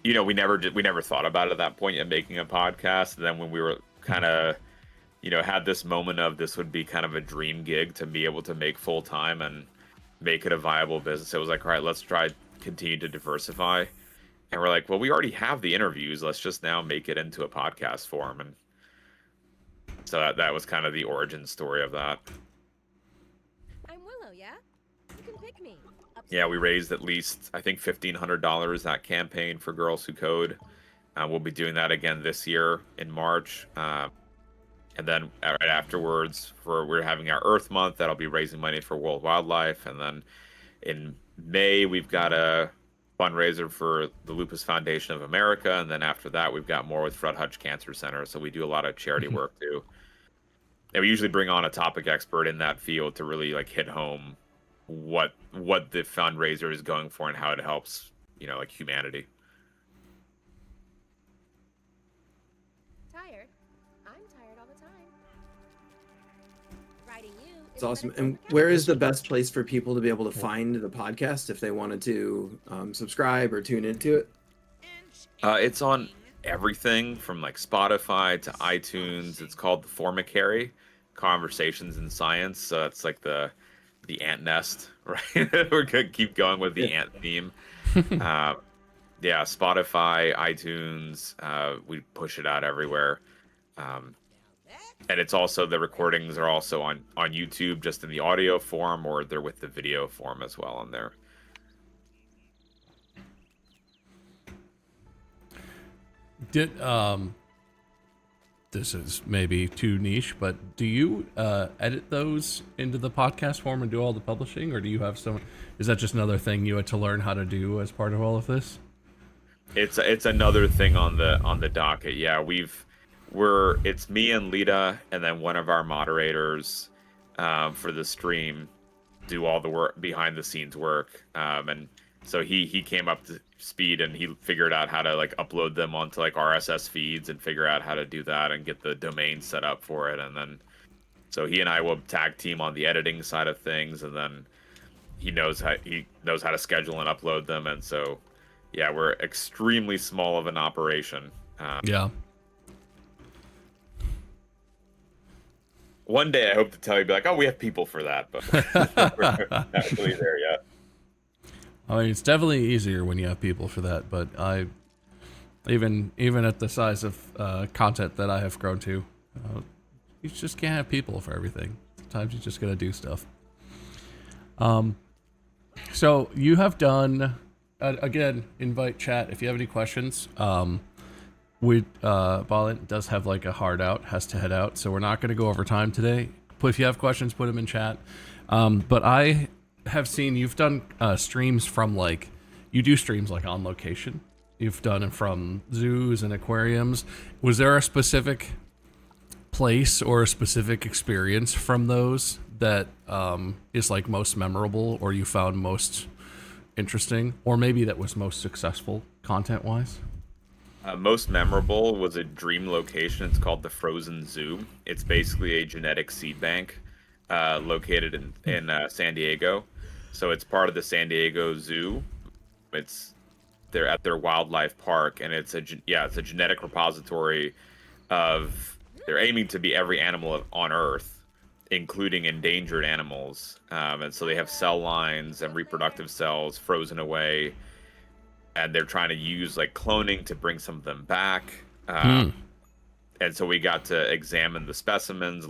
you know, we never thought about it at that point in making a podcast. And then when we were kind of, you know, had this moment of this would be kind of a dream gig to be able to make full time and make it a viable business, it was like, all right, let's continue to diversify. And we're like, well, we already have the interviews. Let's just now make it into a podcast form. And so that was kind of the origin story of that. I'm Willow, yeah? You can pick me. Yeah, we raised at least, I think, $1,500 that campaign for Girls Who Code. We'll be doing that again this year in March. And then right afterwards, we're having our Earth Month. That'll be raising money for World Wildlife. And then in May, we've got a fundraiser for the Lupus Foundation of America. And then after that, we've got more with Fred Hutch Cancer Center. So we do a lot of charity work too. And we usually bring on a topic expert in that field to really like hit home what the fundraiser is going for and how it helps, like humanity. Tired? I'm tired all the time. Writing you is It's awesome. better And for where is the best place for people to be able to find the podcast if they wanted to subscribe or tune into it? It's on everything from like Spotify to iTunes. It's called the Formicary Conversations in Science. So it's like the ant nest, right? We're gonna keep going with the ant theme. Yeah, Spotify, iTunes. We push it out everywhere. And it's also, the recordings are also on YouTube, just in the audio form, or they're with the video form as well on there. Did this is maybe too niche, but do you edit those into the podcast form and do all the publishing, or do you have some? Is that just another thing you had to learn how to do as part of all of this? It's another thing on the docket. Yeah, it's me and Lita, and then one of our moderators for the stream do all the work, behind the scenes work, and so he came up to speed and he figured out how to like upload them onto like RSS feeds and figure out how to do that and get the domain set up for it. And then so he and I will tag team on the editing side of things, and then he knows how to schedule and upload them. And so yeah, we're extremely small of an operation. Yeah. One day I hope to tell you, be like, oh, we have people for that, but we're not actually there yet. I mean, it's definitely easier when you have people for that, but even at the size of content that I have grown to, you just can't have people for everything. Sometimes you just gotta do stuff. So you have done, again, invite chat if you have any questions. Bálint does have like a hard out, has to head out, so we're not gonna go over time today. But if you have questions, put them in chat. But I have seen you've done streams from you do streams like on location. You've done it from zoos and aquariums. Was there a specific place or a specific experience from those that is like most memorable, or you found most interesting, or maybe that was most successful content wise? Most memorable was a dream location. It's called the Frozen Zoo. It's basically a genetic seed bank located in San Diego. So it's part of the San Diego Zoo. They're at their wildlife park, and it's a genetic repository of, they're aiming to be every animal on Earth, including endangered animals. And so they have cell lines and reproductive cells frozen away, and they're trying to use like cloning to bring some of them back. And so we got to examine the specimens,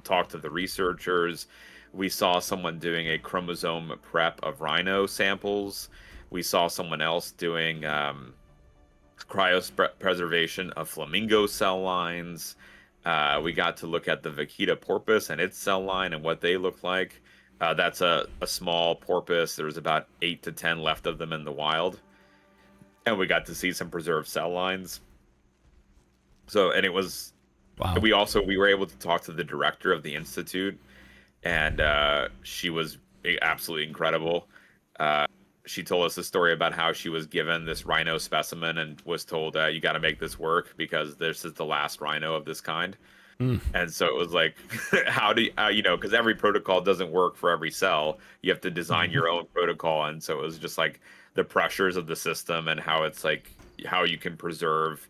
talk to the researchers. We saw someone doing a chromosome prep of rhino samples. We saw someone else doing cryopreservation of flamingo cell lines. We got to look at the vaquita porpoise and its cell line and what they look like. That's a small porpoise. There's about 8 to 10 left of them in the wild. And we got to see some preserved cell lines. So, and it was, wow. We were able to talk to the director of the institute, and she was absolutely incredible. She told us a story about how she was given this rhino specimen and was told, you got to make this work because this is the last rhino of this kind. And so it was like, how do you, because every protocol doesn't work for every cell. You have to design your own protocol. And so it was just like the pressures of the system and how it's like, how you can preserve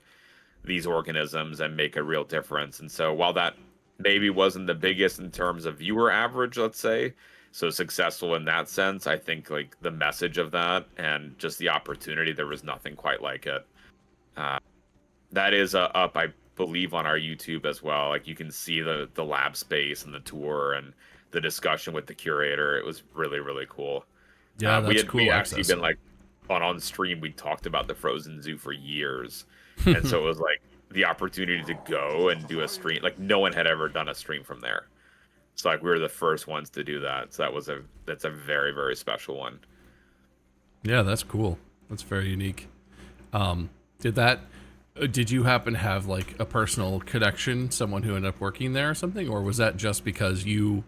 these organisms and make a real difference. And so while that maybe wasn't the biggest in terms of viewer average, let's say, so successful in that sense, I think like the message of that and just the opportunity, there was nothing quite like it. That is up, I believe, on our YouTube as well. Like you can see the lab space and the tour and the discussion with the curator. It was really, really cool. Yeah, that's cool. We actually been like on stream we talked about the Frozen Zoo for years, and so it was like the opportunity to go and do a stream. Like no one had ever done a stream from there, so like we were the first ones to do that. So that's a very, very special one. Yeah, that's cool. That's very unique. Did you happen to have like a personal connection, someone who ended up working there or something, or was that just because you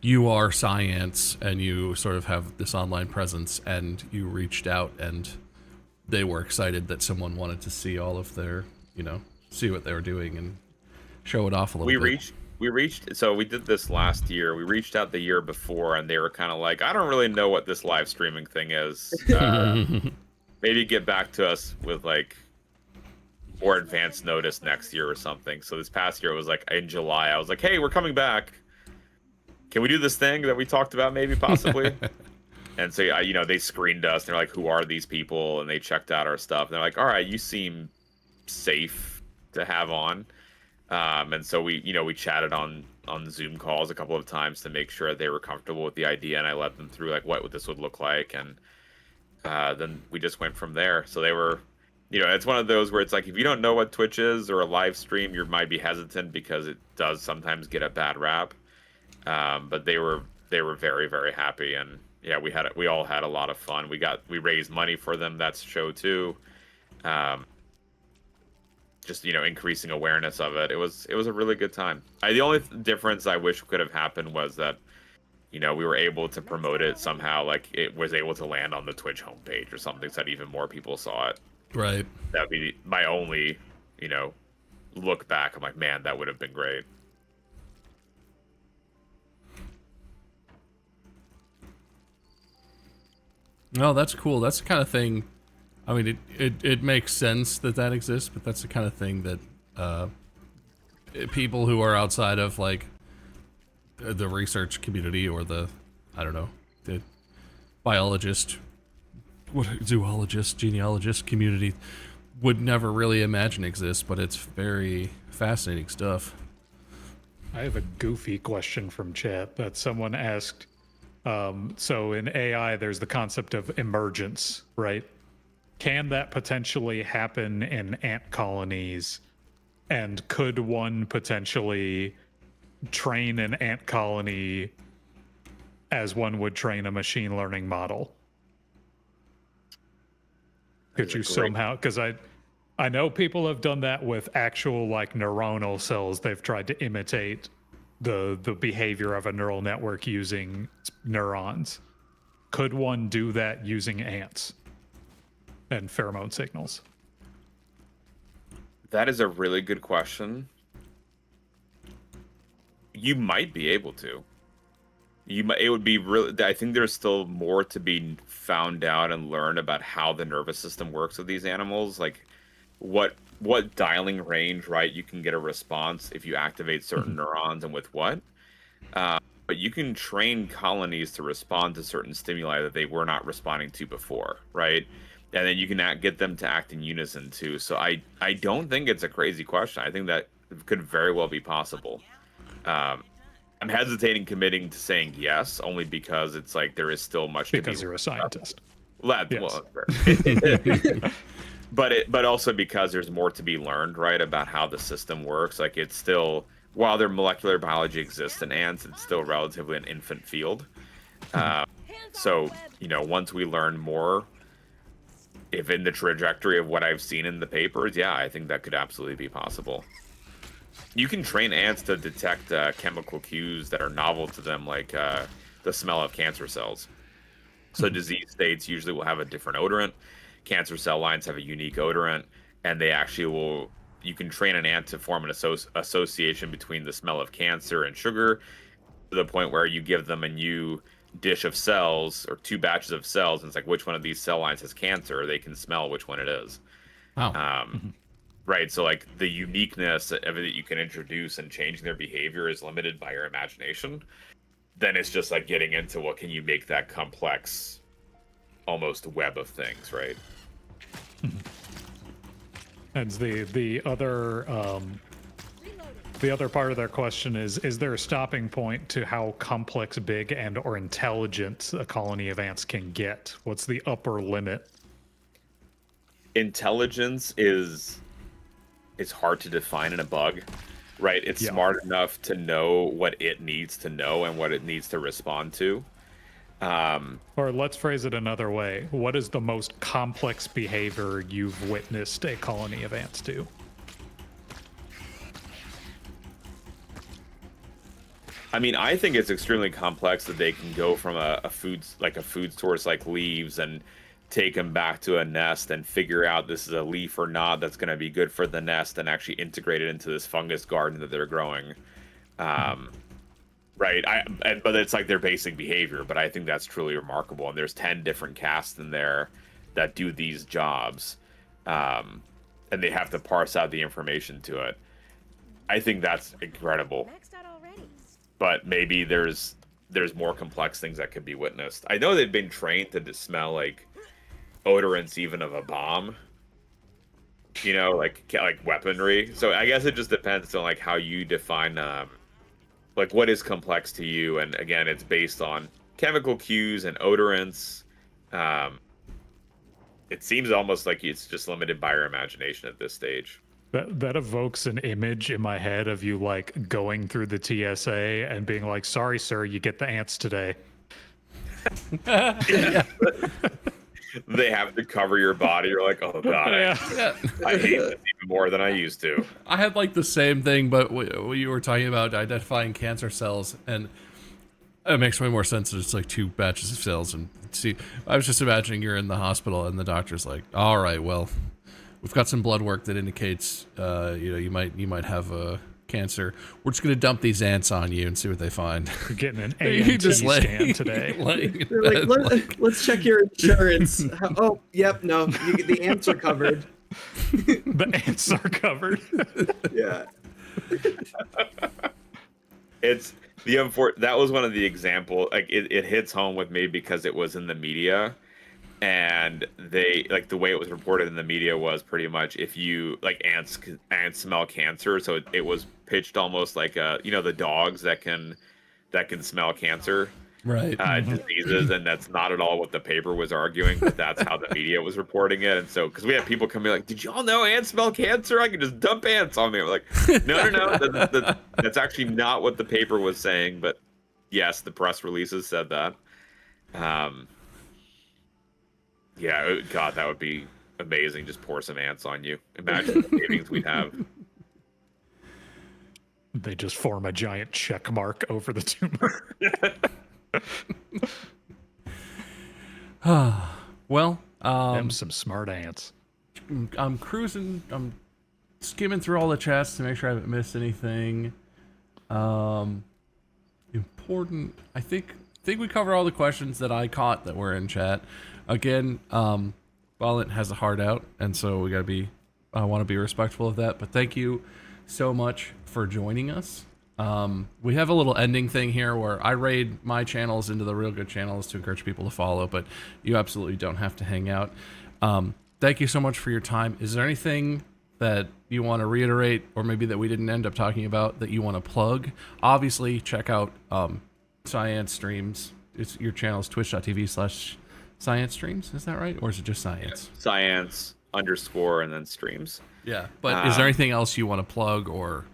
are SciAnts and you sort of have this online presence and you reached out and they were excited that someone wanted to see all of their, see what they were doing and show it off a little bit? We reached, so we did this last year. We reached out the year before, and they were kind of like, I don't really know what this live streaming thing is. Maybe get back to us with like more advanced notice next year or something. So this past year, it was like in July, I was like, hey, we're coming back. Can we do this thing that we talked about, maybe possibly? And so, they screened us. And they're like, who are these people? And they checked out our stuff. And they're like, all right, you seem safe to have on. And so we chatted on Zoom calls a couple of times to make sure they were comfortable with the idea, and I led them through like what this would look like, and then we just went from there. So they were, it's one of those where it's like if you don't know what Twitch is or a live stream, you might be hesitant because it does sometimes get a bad rap. But they were very, very happy, and yeah, we all had a lot of fun. We raised money for them that show too. Just increasing awareness of it. It was a really good time. The only difference I wish could have happened was that we were able to promote it somehow, like it was able to land on the Twitch homepage or something so that even more people saw it. Right. That'd be my only look back. I'm like, man, that would have been great. No, that's cool. That's the kind of thing. I mean, it makes sense that exists, but that's the kind of thing that people who are outside of like the research community or the biologist, zoologist, genealogist community would never really imagine exists, but it's very fascinating stuff. I have a goofy question from chat that someone asked. So in AI, there's the concept of emergence, right? Can that potentially happen in ant colonies? And could one potentially train an ant colony as one would train a machine learning model? Could you somehow, because I know people have done that with actual like neuronal cells. They've tried to imitate the behavior of a neural network using neurons. Could one do that using ants and pheromone signals? That is a really good question. You might be able to. It would be really. I think there's still more to be found out and learned about how the nervous system works with these animals. Like, what dialing range, right? You can get a response if you activate certain neurons, and with what. But you can train colonies to respond to certain stimuli that they were not responding to before, right? And then you can get them to act in unison too. So I don't think it's a crazy question. I think that could very well be possible. I'm hesitating committing to saying yes, only because it's like there is still much to be. Because you're a scientist. Yes. Well, but also because there's more to be learned, right, about how the system works. Like it's still, while their molecular biology exists in ants, it's still relatively an infant field. So once we learn more, if in the trajectory of what I've seen in the papers, yeah, I think that could absolutely be possible. You can train ants to detect chemical cues that are novel to them, like the smell of cancer cells. So disease states usually will have a different odorant. Cancer cell lines have a unique odorant, and they actually will. You can train an ant to form an association between the smell of cancer and sugar, to the point where you give them a new dish of cells or two batches of cells, and it's like, which one of these cell lines has cancer? They can smell which one it is. Wow. Right, so like the uniqueness of it that you can introduce and changing their behavior is limited by your imagination. Then it's just like getting into what can you make that complex, almost web of things, right? And the other part of their question is there a stopping point to how complex, big, and or intelligent a colony of ants can get? What's the upper limit intelligence is hard to define in a bug, right? It's smart enough to know what it needs to know and what it needs to respond to. Or let's phrase it another way. What is the most complex behavior you've witnessed a colony of ants do? I mean, I think it's extremely complex that they can go from a food source like leaves and take them back to a nest and figure out this is a leaf or not that's going to be good for the nest and actually integrate it into this fungus garden that they're growing. Right. But it's like their basic behavior, but I think that's truly remarkable. And there's 10 different castes in there that do these jobs. And they have to parse out the information to it. I think that's incredible. But maybe there's more complex things that could be witnessed. I know they've been trained to smell like odorants even of a bomb, you know, like weaponry. So I guess it just depends on like how you define like what is complex to you. And again, it's based on chemical cues and odorants. It seems almost like it's just limited by your imagination at this stage. That evokes an image in my head of you like going through the TSA and being like, "Sorry, sir, you get the ants today." They have to cover your body. You're like, "Oh god, I hate this even more than I used to." I had like the same thing, but you were talking about identifying cancer cells, and it makes way more sense that it's like 2 batches of cells. And see, I was just imagining you're in the hospital and the doctor's like, "All right, well, we've got some blood work that indicates, you might have a cancer. We're just gonna dump these ants on you and see what they find." You're getting an AMT scan today. They're like, let's check your insurance. Oh, yep, no, the ants are covered. The ants are covered. Yeah. It's that was one of the examples. Like it hits home with me because it was in the media. And they like the way it was reported in the media was pretty much if you like ants smell cancer, so it was pitched almost like the dogs that can smell cancer, right? Diseases, and that's not at all what the paper was arguing, but that's how the media was reporting it. And so because we had people come in like, "Did y'all know ants smell cancer? I can just dump ants on me." We're like, no, that's actually not what the paper was saying, but yes, the press releases said that. Yeah, God, that would be amazing. Just pour some ants on you. Imagine the savings we'd have. They just form a giant check mark over the tumor. Well, them some smart ants. I'm cruising. I'm skimming through all the chats to make sure I haven't missed anything important. I think we cover all the questions that I caught that were in chat. Again, Bálint has a heart out, and so I want to be respectful of that. But thank you so much for joining us. We have a little ending thing here where I raid my channels into the Real Good channels to encourage people to follow, but you absolutely don't have to hang out. Thank you so much for your time. Is there anything that you want to reiterate, or maybe that we didn't end up talking about, that you want to plug? Obviously, check out SciAnts streams. Your channel is twitch.tv/SciAnts streams. Is that right? Or is it just SciAnts? SciAnts _ and then streams. Yeah. But is there anything else you want to plug or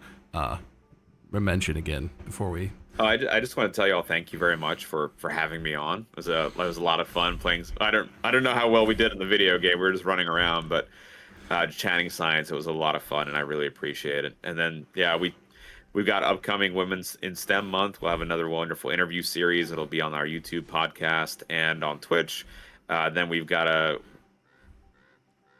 mention again before we... I just want to tell you all thank you very much for having me on. It was a lot of fun playing. I don't know how well we did in the video game. We were just running around, but chatting science, it was a lot of fun, and I really appreciate it. And then we've got upcoming Women's in STEM month. We'll have another wonderful interview series. It'll be on our YouTube podcast and on Twitch. Then we've got a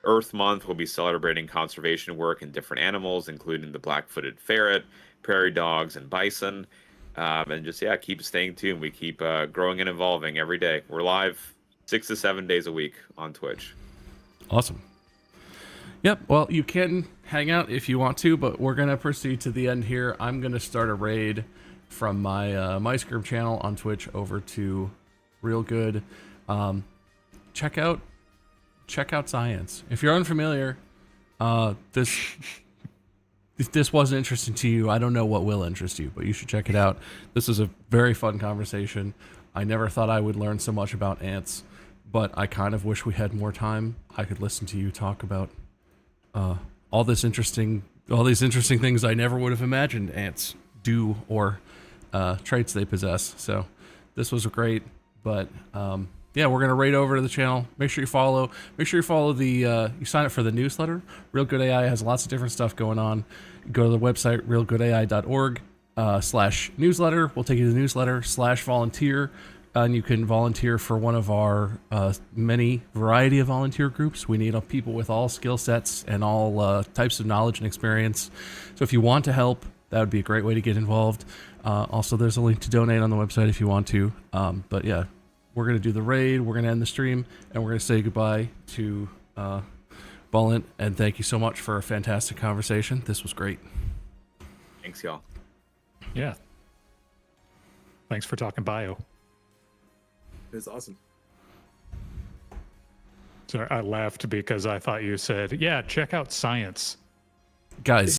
Earth month. We'll be celebrating conservation work in different animals, including the black-footed ferret, prairie dogs, and bison. And just keep staying tuned. We keep growing and evolving every day. We're live 6 to 7 days a week on Twitch. Awesome. Yep. Well, you can hang out if you want to, but we're gonna proceed to the end here. I'm gonna start a raid from my Mice Group channel on Twitch over to Real Good. Check out SciAnts. If you're unfamiliar, if this wasn't interesting to you, I don't know what will interest you, but you should check it out. This is a very fun conversation. I never thought I would learn so much about ants, but I kind of wish we had more time. I could listen to you talk about all these interesting things I never would have imagined ants do or traits they possess. So this was great. But yeah, we're gonna raid over to the channel. Make sure you follow. Make sure you follow the. You sign up for the newsletter. Real Good AI has lots of different stuff going on. Go to the website realgoodai.org/newsletter. We'll take you to the newsletter/volunteer, and you can volunteer for one of our many variety of volunteer groups. We need people with all skill sets and all types of knowledge and experience. So if you want to help, that would be a great way to get involved. Also, there's a link to donate on the website if you want to. But yeah, we're going to do the raid, we're going to end the stream, and we're going to say goodbye to Bálint, and thank you so much for a fantastic conversation. This was great. Thanks, y'all. Yeah. Thanks for talking bio. It was awesome. Sorry, I laughed because I thought you said, yeah, check out SciAnts. Guys,